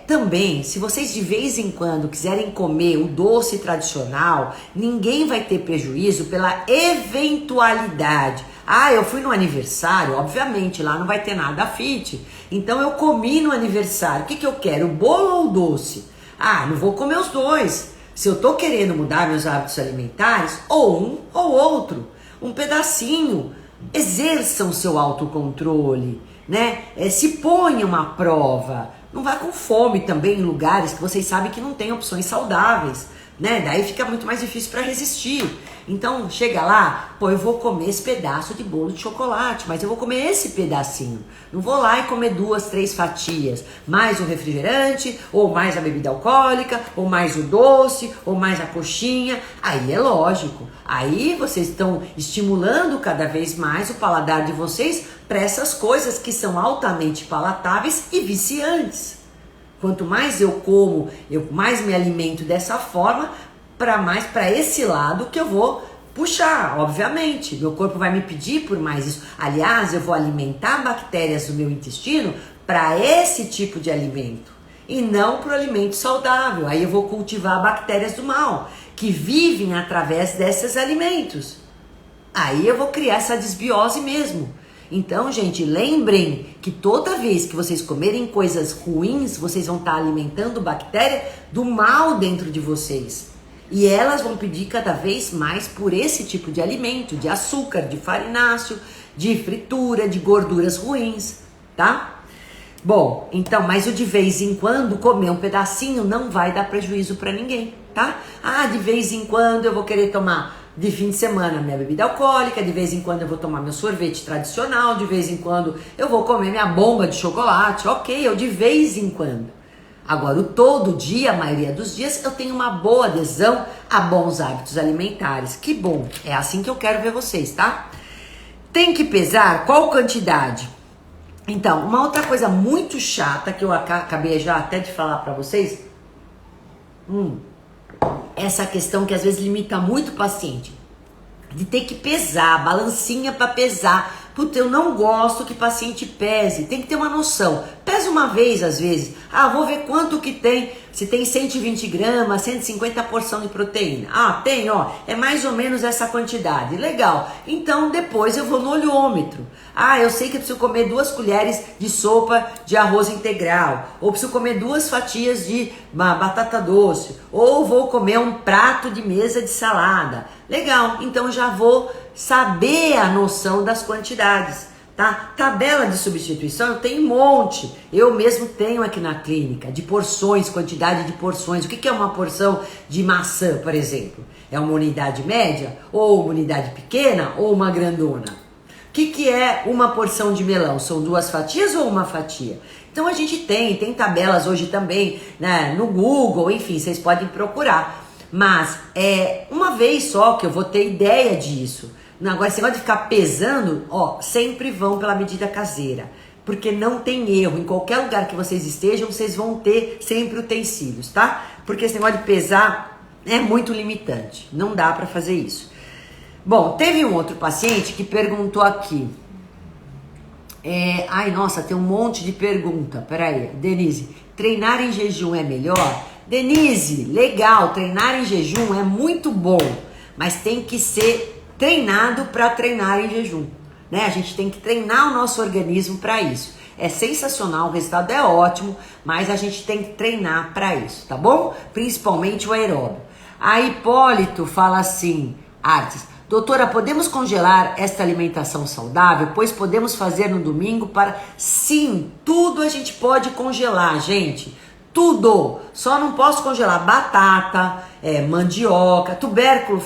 também, se vocês de vez em quando quiserem comer o doce tradicional, ninguém vai ter prejuízo pela eventualidade. Ah, eu fui no aniversário, obviamente, lá não vai ter nada fit. Então eu comi no aniversário. O que eu quero? O bolo ou o doce? Ah, não vou comer os dois. Se eu tô querendo mudar meus hábitos alimentares, ou um ou outro, um pedacinho. Exerçam seu autocontrole, né? Se ponham à prova. Não vá com fome também em lugares que vocês sabem que não tem opções saudáveis, né? Daí fica muito mais difícil para resistir. Então chega lá, pô, eu vou comer esse pedaço de bolo de chocolate, mas eu vou comer esse pedacinho. Não vou lá e comer 2, 3 fatias, mais o refrigerante, ou mais a bebida alcoólica, ou mais o doce, ou mais a coxinha. Aí é lógico. Aí vocês estão estimulando cada vez mais o paladar de vocês para essas coisas que são altamente palatáveis e viciantes. Quanto mais eu como, eu mais me alimento dessa forma, mais para esse lado que eu vou puxar, obviamente. Meu corpo vai me pedir por mais isso. Aliás, eu vou alimentar bactérias do meu intestino para esse tipo de alimento e não para o alimento saudável. Aí eu vou cultivar bactérias do mal que vivem através desses alimentos. Aí eu vou criar essa desbiose mesmo. Então, gente, lembrem que toda vez que vocês comerem coisas ruins, vocês vão estar alimentando bactéria do mal dentro de vocês. E elas vão pedir cada vez mais por esse tipo de alimento, de açúcar, de farináceo, de fritura, de gorduras ruins, tá? Bom, então, mas o de vez em quando comer um pedacinho não vai dar prejuízo para ninguém, tá? Ah, de vez em quando eu vou querer tomar de fim de semana minha bebida alcoólica, de vez em quando eu vou tomar meu sorvete tradicional, de vez em quando eu vou comer minha bomba de chocolate, ok, eu de vez em quando. Agora, o todo dia, a maioria dos dias, eu tenho uma boa adesão a bons hábitos alimentares. Que bom, é assim que eu quero ver vocês, tá? Tem que pesar qual quantidade? Então, uma outra coisa muito chata que eu acabei já até de falar pra vocês, essa questão que às vezes limita muito o paciente, de ter que pesar, balancinha pra pesar. Puta, eu não gosto que o paciente pese, tem que ter uma noção. Pesa uma vez às vezes, vou ver quanto que tem, se tem 120 gramas, 150 porção de proteína. Tem, é mais ou menos essa quantidade, legal. Então depois eu vou no olhômetro. Eu sei que eu preciso comer 2 colheres de sopa de arroz integral, ou preciso comer 2 fatias de batata doce, ou vou comer um prato de mesa de salada. Legal, então já vou saber a noção das quantidades, tá? Tabela de substituição eu tenho um monte, eu mesmo tenho aqui na clínica, de porções, quantidade de porções. O que é uma porção de maçã, por exemplo? É uma unidade média, ou uma unidade pequena, ou uma grandona? O que é uma porção de melão? São 2 fatias ou uma fatia? Então a gente tem tabelas hoje também, né, no Google, enfim, vocês podem procurar. Mas é uma vez só que eu vou ter ideia disso. Agora, esse negócio de ficar pesando, sempre vão pela medida caseira. Porque não tem erro. Em qualquer lugar que vocês estejam, vocês vão ter sempre utensílios, tá? Porque esse negócio de pesar é muito limitante. Não dá pra fazer isso. Bom, teve um outro paciente que perguntou aqui. Nossa, tem um monte de pergunta. Peraí, Denise, treinar em jejum é melhor? Denise, legal, treinar em jejum é muito bom, mas tem que ser treinado para treinar em jejum, né? A gente tem que treinar o nosso organismo para isso. É sensacional, o resultado é ótimo, mas a gente tem que treinar para isso, tá bom? Principalmente o aeróbio. A Hipólito fala assim, Artes, doutora, podemos congelar esta alimentação saudável? Pois podemos fazer no domingo para... Sim, tudo a gente pode congelar, gente. tudo. Só não posso congelar batata, mandioca, tubérculo,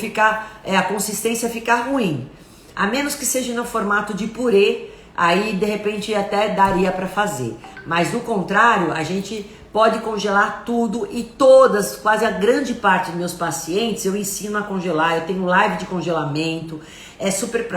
a consistência ficar ruim. A menos que seja no formato de purê, aí de repente até daria para fazer. Mas do contrário, a gente pode congelar tudo e quase a grande parte dos meus pacientes eu ensino a congelar. Eu tenho live de congelamento,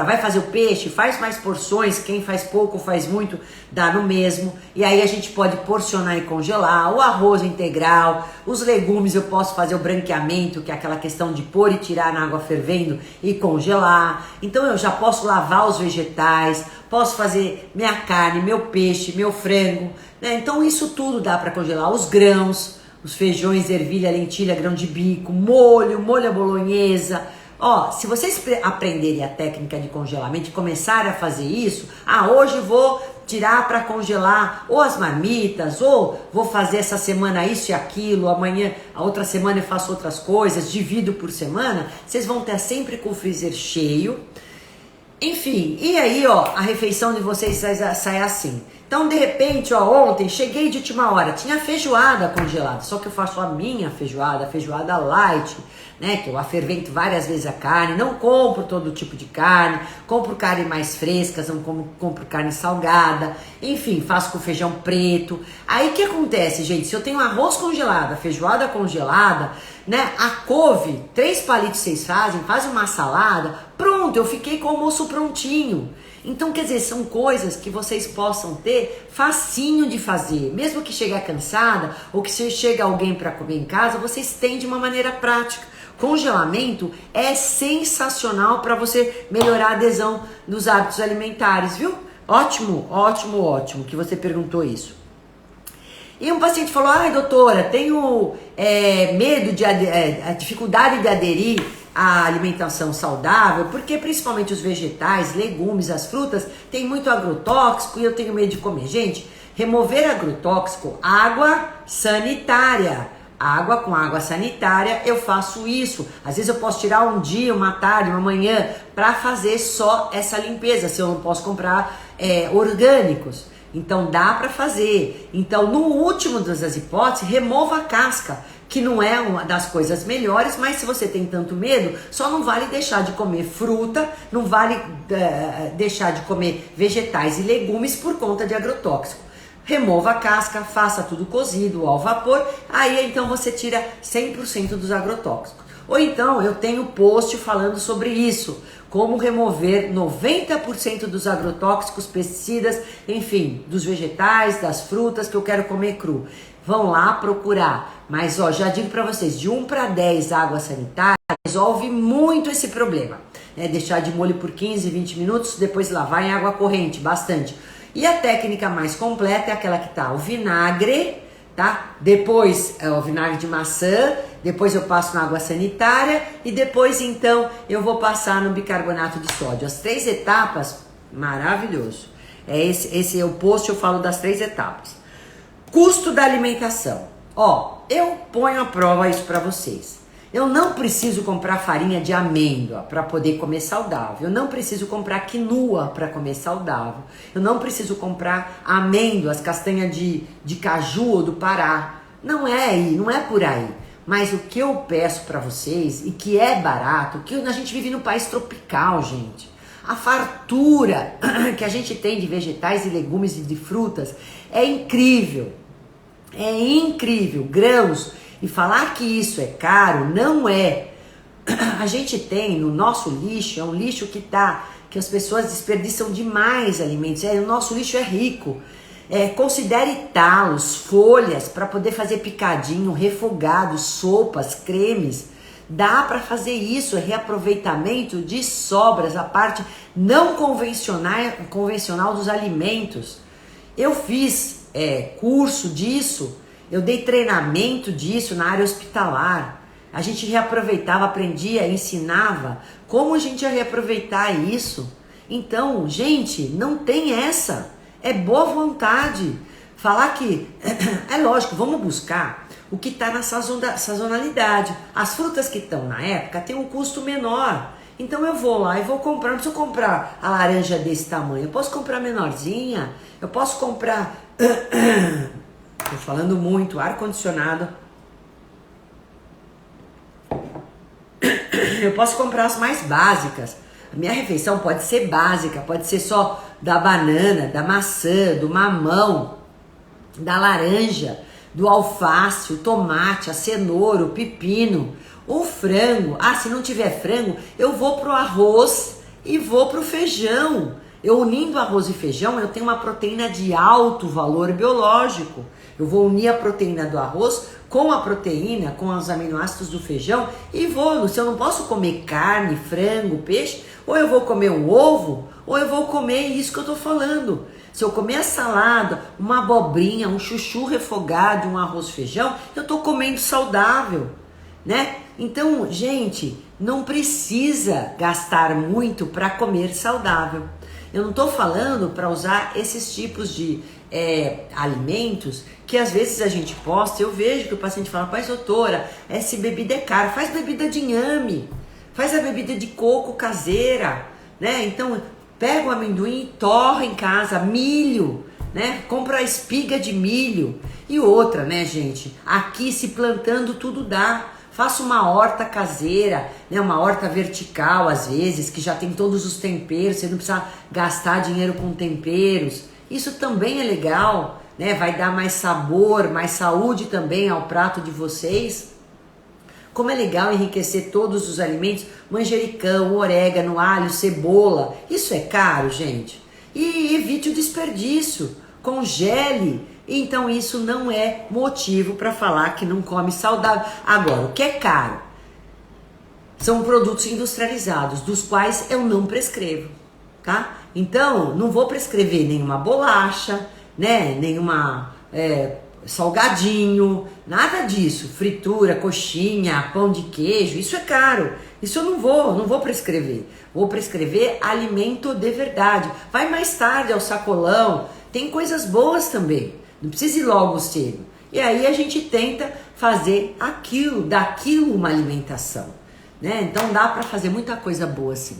vai fazer o peixe, faz mais porções, quem faz pouco faz muito, dá no mesmo. E aí a gente pode porcionar e congelar, o arroz integral, os legumes eu posso fazer o branqueamento, que é aquela questão de pôr e tirar na água fervendo e congelar. Então eu já posso lavar os vegetais, posso fazer minha carne, meu peixe, meu frango, né? Então isso tudo dá para congelar. Os grãos, os feijões, ervilha, lentilha, grão de bico, molho à bolonhesa. Ó, se vocês aprenderem a técnica de congelamento e começarem a fazer isso, hoje vou tirar para congelar ou as marmitas, ou vou fazer essa semana isso e aquilo, amanhã, a outra semana eu faço outras coisas, divido por semana, vocês vão ter sempre com o freezer cheio. Enfim, e aí, ó, a refeição de vocês sai assim. Então, de repente, ó, ontem cheguei de última hora, tinha feijoada congelada, só que eu faço a minha feijoada, a feijoada light, né, que eu afervento várias vezes a carne, não compro todo tipo de carne, compro carne mais frescas, não compro carne salgada, enfim, faço com feijão preto. Aí o que acontece, gente? Se eu tenho arroz congelado, feijoada congelada, né, a couve, 3 palitos vocês fazem uma salada, pronto, eu fiquei com o almoço prontinho. Então, quer dizer, são coisas que vocês possam ter facinho de fazer. Mesmo que chegue cansada ou que se chega alguém para comer em casa, vocês têm de uma maneira prática. Congelamento é sensacional para você melhorar a adesão nos hábitos alimentares, viu? Ótimo, ótimo, ótimo que você perguntou isso. E um paciente falou, ai doutora, tenho medo a dificuldade de aderir à alimentação saudável, porque principalmente os vegetais, legumes, as frutas, tem muito agrotóxico e eu tenho medo de comer. Gente, remover agrotóxico, água sanitária. Água com água sanitária, eu faço isso. Às vezes eu posso tirar um dia, uma tarde, uma manhã, para fazer só essa limpeza, se eu não posso comprar orgânicos. Então dá para fazer. Então, no último das hipóteses, remova a casca, que não é uma das coisas melhores, mas se você tem tanto medo, só não vale deixar de comer fruta, não vale deixar de comer vegetais e legumes por conta de agrotóxico. Remova a casca, faça tudo cozido ao vapor, aí então você tira 100% dos agrotóxicos. Ou então eu tenho post falando sobre isso, como remover 90% dos agrotóxicos, pesticidas, enfim, dos vegetais, das frutas que eu quero comer cru. Vão lá procurar, mas ó, já digo para vocês, de 1 para 10 água sanitária resolve muito esse problema. Deixar de molho por 15, 20 minutos, depois lavar em água corrente, bastante. E a técnica mais completa é aquela que tá o vinagre, tá? Depois o vinagre de maçã, depois eu passo na água sanitária e depois então eu vou passar no bicarbonato de sódio. As 3 etapas, maravilhoso. Esse é o post, eu falo das 3 etapas. Custo da alimentação. Ó, eu ponho à prova isso para vocês. Eu não preciso comprar farinha de amêndoa para poder comer saudável. Eu não preciso comprar quinoa para comer saudável. Eu não preciso comprar amêndoas, castanha de caju ou do Pará. Não é por aí. Mas o que eu peço para vocês, e que é barato, que a gente vive num país tropical, gente. A fartura que a gente tem de vegetais e legumes e de frutas é incrível. É incrível. Grãos. E falar que isso é caro, não é. A gente tem no nosso lixo, é um lixo que as pessoas desperdiçam demais alimentos. O nosso lixo é rico. Considere talos, folhas, para poder fazer picadinho, refogado, sopas, cremes. Dá para fazer isso, reaproveitamento de sobras, a parte não convencional dos alimentos. Eu fiz curso disso. Eu dei treinamento disso na área hospitalar. A gente reaproveitava, aprendia, ensinava como a gente ia reaproveitar isso. Então, gente, não tem essa. É boa vontade. Falar que, é lógico, vamos buscar o que está na sazonalidade. As frutas que estão na época têm um custo menor. Então eu vou lá e vou comprar. Não preciso comprar a laranja desse tamanho. Eu posso comprar menorzinha. Eu posso comprar tô falando muito, ar-condicionado. Eu posso comprar as mais básicas. A minha refeição pode ser básica, pode ser só da banana, da maçã, do mamão, da laranja, do alface, o tomate, a cenoura, o pepino, o frango. Ah, se não tiver frango, eu vou pro arroz e vou pro feijão. Eu unindo arroz e feijão, eu tenho uma proteína de alto valor biológico. Eu vou unir a proteína do arroz com a proteína, com os aminoácidos do feijão e vou. Se eu não posso comer carne, frango, peixe, ou eu vou comer um ovo, ou eu vou comer isso que eu tô falando. Se eu comer a salada, uma abobrinha, um chuchu refogado, um arroz e feijão, eu tô comendo saudável, né? Então, gente, não precisa gastar muito para comer saudável. Eu não tô falando para usar esses tipos de alimentos que às vezes a gente posta. Eu vejo que o paciente fala, pai, doutora, essa bebida é cara, faz bebida de inhame, faz a bebida de coco caseira, né? Então, pega o amendoim e torra em casa, milho, né? Compra a espiga de milho. E outra, né, gente? Aqui se plantando tudo dá. Faça uma horta caseira, né? Uma horta vertical, às vezes, que já tem todos os temperos, você não precisa gastar dinheiro com temperos. Isso também é legal, né? Vai dar mais sabor, mais saúde também ao prato de vocês. Como é legal enriquecer todos os alimentos, manjericão, orégano, alho, cebola. Isso é caro, gente. E evite o desperdício, congele. Então isso não é motivo para falar que não come saudável. Agora, o que é caro? São produtos industrializados, dos quais eu não prescrevo, tá? Então, não vou prescrever nenhuma bolacha, né? Nenhuma salgadinho, nada disso. Fritura, coxinha, pão de queijo, isso é caro. Isso eu não vou prescrever. Vou prescrever alimento de verdade. Vai mais tarde ao sacolão, tem coisas boas também. Não precisa ir logo cedo. E aí a gente tenta fazer daquilo uma alimentação, né? Então dá para fazer muita coisa boa assim.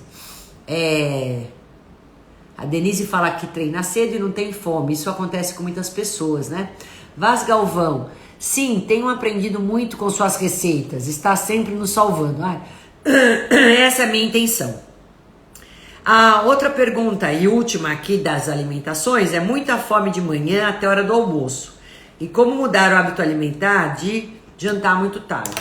A Denise fala que treina cedo e não tem fome. Isso acontece com muitas pessoas, né? Vaz Galvão, sim, tenho aprendido muito com suas receitas. Está sempre nos salvando. Essa é a minha intenção. A outra pergunta e última aqui das alimentações é muita fome de manhã até a hora do almoço. E como mudar o hábito alimentar de jantar muito tarde?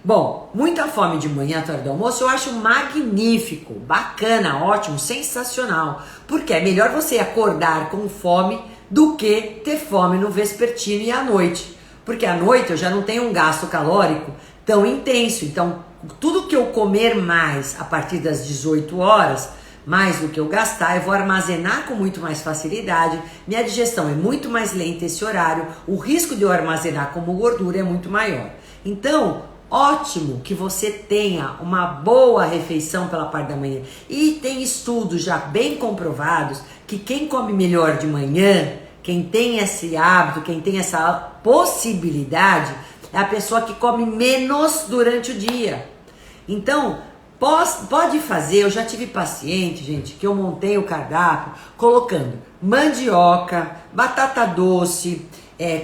Bom, muita fome de manhã até a hora do almoço eu acho magnífico, bacana, ótimo, sensacional. Porque é melhor você acordar com fome do que ter fome no vespertino e à noite. Porque à noite eu já não tenho um gasto calórico tão intenso. Então, tudo que eu comer mais a partir das 18 horas... mais do que eu gastar, eu vou armazenar com muito mais facilidade, minha digestão é muito mais lenta esse horário, o risco de eu armazenar como gordura é muito maior. Então, ótimo que você tenha uma boa refeição pela parte da manhã. E tem estudos já bem comprovados que quem come melhor de manhã, quem tem esse hábito, quem tem essa possibilidade, é a pessoa que come menos durante o dia. Então, pode fazer, eu já tive paciente, gente, que eu montei o cardápio colocando mandioca, batata doce,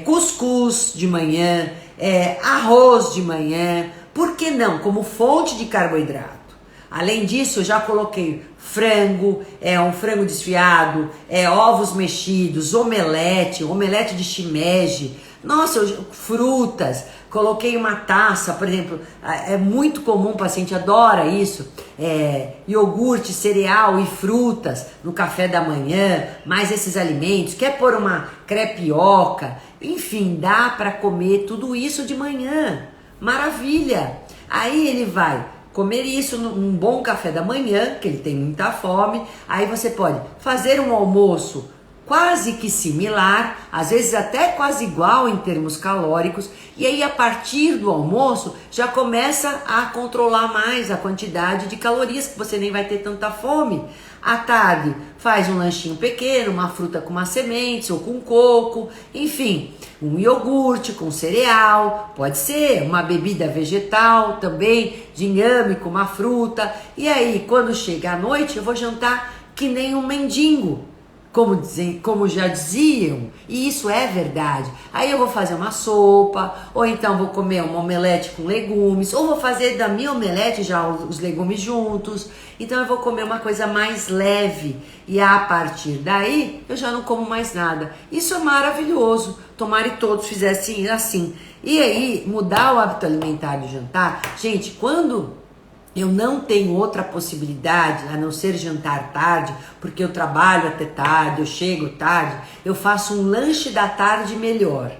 cuscuz de manhã, arroz de manhã, por que não? Como fonte de carboidrato. Além disso, eu já coloquei frango, um frango desfiado, ovos mexidos, omelete de shimeji, nossa, frutas, coloquei uma taça, por exemplo, é muito comum, o paciente adora isso, iogurte, cereal e frutas no café da manhã, mais esses alimentos, quer pôr uma crepioca, enfim, dá para comer tudo isso de manhã, maravilha. Aí ele vai comer isso num bom café da manhã, que ele tem muita fome, aí você pode fazer um almoço quase que similar, às vezes até quase igual em termos calóricos, e aí a partir do almoço já começa a controlar mais a quantidade de calorias, que você nem vai ter tanta fome. À tarde faz um lanchinho pequeno, uma fruta com umas sementes ou com coco, enfim, um iogurte com cereal, pode ser uma bebida vegetal também, de inhame com uma fruta, e aí quando chega a noite eu vou jantar que nem um mendigo. como já diziam, e isso é verdade. Aí eu vou fazer uma sopa, ou então vou comer uma omelete com legumes, ou vou fazer da minha omelete já os legumes juntos. Então eu vou comer uma coisa mais leve e a partir daí eu já não como mais nada. Isso é maravilhoso. Tomara que todos fizessem assim. E aí, mudar o hábito alimentar do jantar, gente, quando eu não tenho outra possibilidade a não ser jantar tarde, porque eu trabalho até tarde, eu chego tarde, eu faço um lanche da tarde melhor.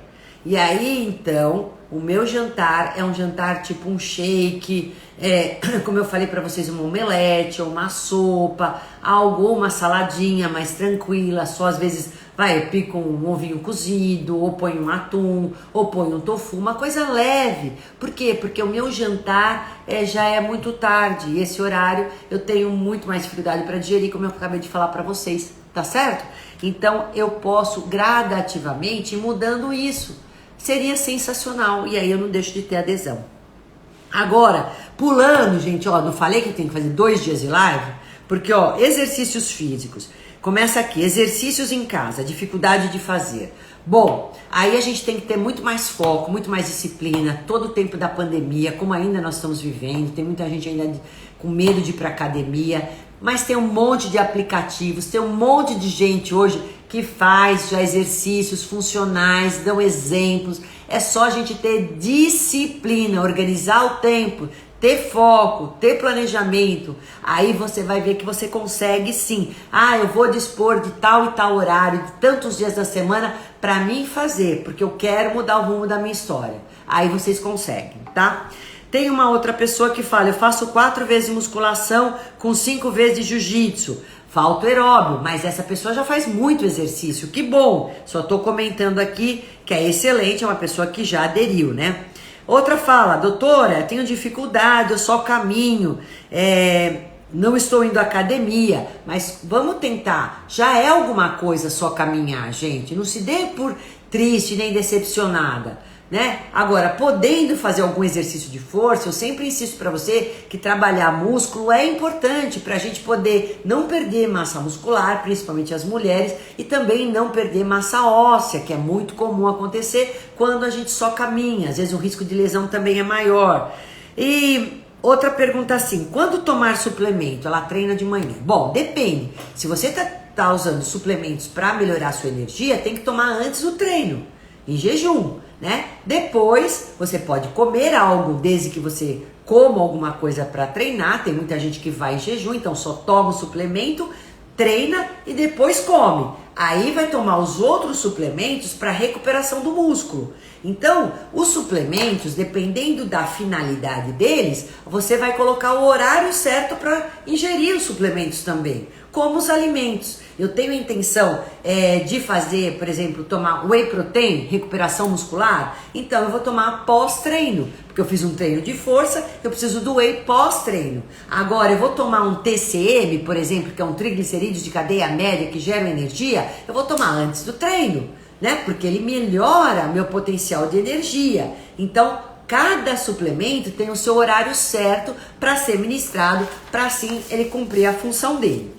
E aí, então, o meu jantar é um jantar tipo um shake, como eu falei pra vocês, uma omelete ou uma sopa, algo, uma saladinha mais tranquila, só às vezes, eu pico um ovinho cozido, ou ponho um atum, ou ponho um tofu, uma coisa leve. Por quê? Porque o meu jantar já é muito tarde, e esse horário eu tenho muito mais dificuldade para digerir, como eu acabei de falar pra vocês, tá certo? Então eu posso gradativamente ir mudando isso. Seria sensacional, e aí eu não deixo de ter adesão. Agora, pulando, gente, não falei que eu tenho que fazer 2 dias de live? Porque, exercícios físicos. Começa aqui, exercícios em casa, dificuldade de fazer. Bom, aí a gente tem que ter muito mais foco, muito mais disciplina, todo o tempo da pandemia, como ainda nós estamos vivendo, tem muita gente ainda com medo de ir pra academia, mas tem um monte de aplicativos, tem um monte de gente hoje que faz já exercícios funcionais, dão exemplos. É só a gente ter disciplina, organizar o tempo, ter foco, ter planejamento. Aí você vai ver que você consegue sim. Eu vou dispor de tal e tal horário, de tantos dias da semana para mim fazer, porque eu quero mudar o rumo da minha história. Aí vocês conseguem, tá? Tem uma outra pessoa que fala, eu faço 4 vezes musculação com 5 vezes de jiu-jitsu. Falta o aeróbio, mas essa pessoa já faz muito exercício, que bom. Só tô comentando aqui que é excelente, é uma pessoa que já aderiu, né? Outra fala, doutora, tenho dificuldade, eu só caminho, não estou indo à academia, mas vamos tentar. Já é alguma coisa só caminhar, gente. Não se dê por triste nem decepcionada, né? Agora, podendo fazer algum exercício de força, eu sempre insisto para você que trabalhar músculo é importante para a gente poder não perder massa muscular, principalmente as mulheres, e também não perder massa óssea, que é muito comum acontecer quando a gente só caminha. Às vezes o risco de lesão também é maior. E outra pergunta assim, quando tomar suplemento? Ela treina de manhã. Bom, depende. Se você tá usando suplementos para melhorar a sua energia, tem que tomar antes do treino, em jejum, né? Depois você pode comer algo, desde que você coma alguma coisa para treinar. Tem muita gente que vai em jejum, então só toma o suplemento, treina e depois come. Aí vai tomar os outros suplementos para recuperação do músculo. Então, os suplementos, dependendo da finalidade deles, você vai colocar o horário certo para ingerir os suplementos também, como os alimentos. Eu tenho a intenção de fazer, por exemplo, tomar whey protein, recuperação muscular, então eu vou tomar pós-treino, porque eu fiz um treino de força, eu preciso do whey pós-treino. Agora, eu vou tomar um TCM, por exemplo, que é um triglicerídeos de cadeia média que gera energia, eu vou tomar antes do treino, né? Porque ele melhora meu potencial de energia. Então, cada suplemento tem o seu horário certo para ser ministrado, para assim ele cumprir a função dele.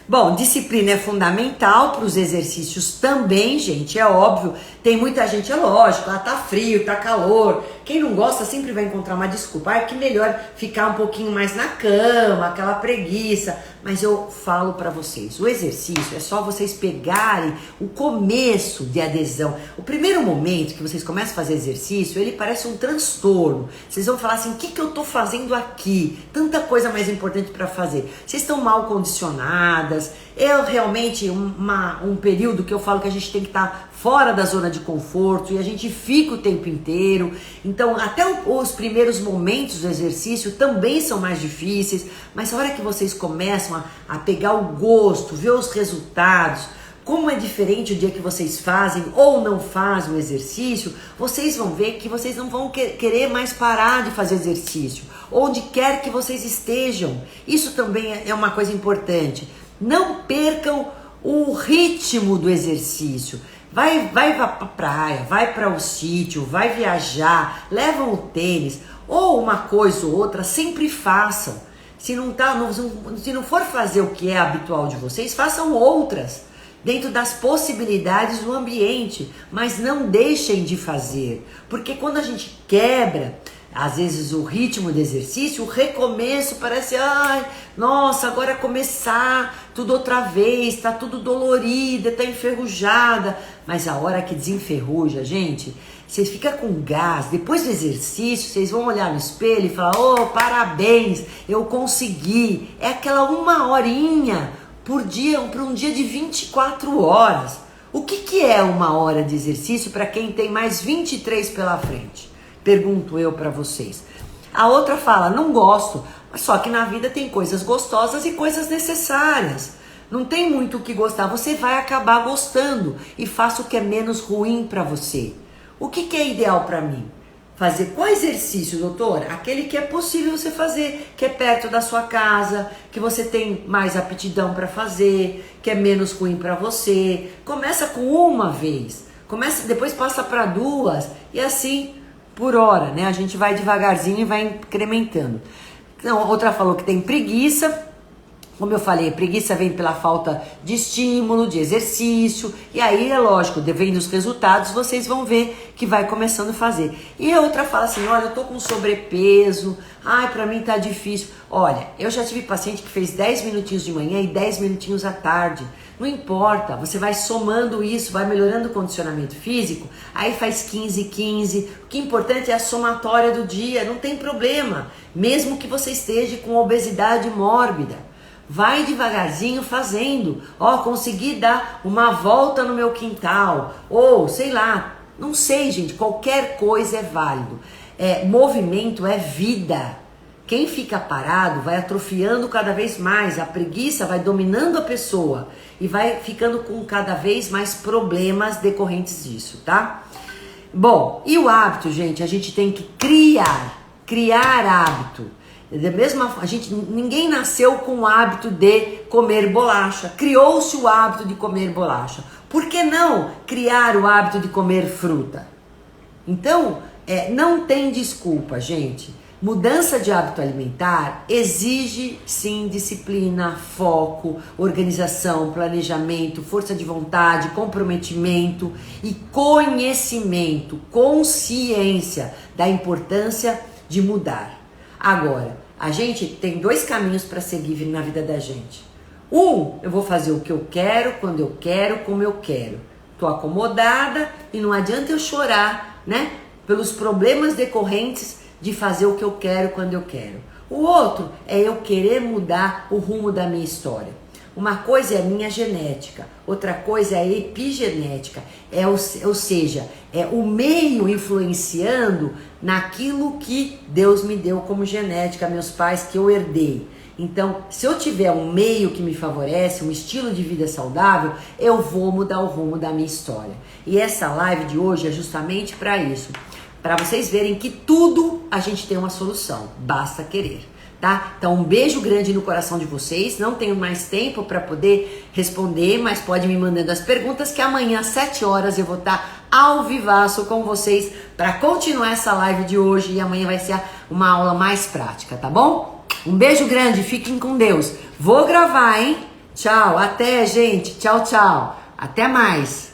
Bom, disciplina é fundamental para os exercícios também, gente, é óbvio. Tem muita gente, é lógico, tá frio, tá calor. Quem não gosta sempre vai encontrar uma desculpa. Que melhor ficar um pouquinho mais na cama, aquela preguiça. Mas eu falo para vocês, o exercício é só vocês pegarem o começo de adesão. O primeiro momento que vocês começam a fazer exercício, ele parece um transtorno. Vocês vão falar assim, o que eu tô fazendo aqui? Tanta coisa mais importante para fazer. Vocês estão mal condicionadas. É realmente um período que eu falo que a gente tem que estar fora da zona de conforto e a gente fica o tempo inteiro. Então, até os primeiros momentos do exercício também são mais difíceis, mas a hora que vocês começam a pegar o gosto, ver os resultados, como é diferente o dia que vocês fazem ou não fazem o exercício, vocês vão ver que vocês não vão querer mais parar de fazer exercício, onde quer que vocês estejam. Isso também é uma coisa importante. Não percam o ritmo do exercício. Vai pra praia, vai para o sítio, vai viajar, levam o tênis, ou uma coisa ou outra, sempre façam. Se não for fazer o que é habitual de vocês, façam outras, dentro das possibilidades do ambiente, mas não deixem de fazer, porque quando a gente quebra, às vezes, o ritmo do exercício, o recomeço parece, ai, nossa, agora é começar tudo outra vez, tá tudo dolorida, tá enferrujada, mas a hora que desenferruja, gente, vocês ficam com gás, depois do exercício, vocês vão olhar no espelho e falar, oh, parabéns, eu consegui, é aquela 1 horinha por dia, para um dia de 24 horas. O que é 1 hora de exercício para quem tem mais 23 pela frente? Pergunto eu para vocês. A outra fala, não gosto, mas só que na vida tem coisas gostosas e coisas necessárias. Não tem muito o que gostar, você vai acabar gostando e faça o que é menos ruim para você. O que é ideal para mim? Fazer qual exercício, doutor? Aquele que é possível você fazer, que é perto da sua casa, que você tem mais aptidão para fazer, que é menos ruim para você. Começa com uma vez, depois passa para 2 e assim por hora, né? A gente vai devagarzinho e vai incrementando. Então, outra falou que tem preguiça. Como eu falei, preguiça vem pela falta de estímulo, de exercício, e aí é lógico, vendo os resultados, vocês vão ver que vai começando a fazer. E a outra fala assim, olha, eu tô com sobrepeso, ai, pra mim tá difícil. Olha, eu já tive paciente que fez 10 minutinhos de manhã e 10 minutinhos à tarde. Não importa, você vai somando isso, vai melhorando o condicionamento físico, aí faz 15, 15. O que é importante é a somatória do dia, não tem problema, mesmo que você esteja com obesidade mórbida. Vai devagarzinho fazendo, consegui dar uma volta no meu quintal, ou sei lá, não sei, gente, qualquer coisa é válido. Movimento é vida. Quem fica parado vai atrofiando cada vez mais, a preguiça vai dominando a pessoa e vai ficando com cada vez mais problemas decorrentes disso, tá? Bom, e o hábito, gente, a gente tem que criar hábito. Ninguém nasceu com o hábito de comer bolacha, criou-se o hábito de comer bolacha. Por que não criar o hábito de comer fruta? Então, não tem desculpa, gente. Mudança de hábito alimentar exige sim disciplina, foco, organização, planejamento, força de vontade, comprometimento e conhecimento, consciência da importância de mudar. Agora, a gente tem 2 caminhos para seguir na vida da gente. Eu vou fazer o que eu quero, quando eu quero, como eu quero. Tô acomodada e não adianta eu chorar, né? Pelos problemas decorrentes de fazer o que eu quero, quando eu quero. O outro é eu querer mudar o rumo da minha história. Uma coisa é a minha genética, outra coisa é a epigenética, ou seja, é o meio influenciando naquilo que Deus me deu como genética, meus pais, que eu herdei. Então, se eu tiver um meio que me favorece, um estilo de vida saudável, eu vou mudar o rumo da minha história. E essa live de hoje é justamente para isso, para vocês verem que tudo a gente tem uma solução, basta querer. Tá? Então um beijo grande no coração de vocês, não tenho mais tempo para poder responder, mas pode me mandando as perguntas que amanhã às 7 horas eu vou estar ao vivaço com vocês para continuar essa live de hoje e amanhã vai ser uma aula mais prática, tá bom? Um beijo grande, fiquem com Deus, vou gravar, hein? Tchau, até gente, tchau, tchau, até mais.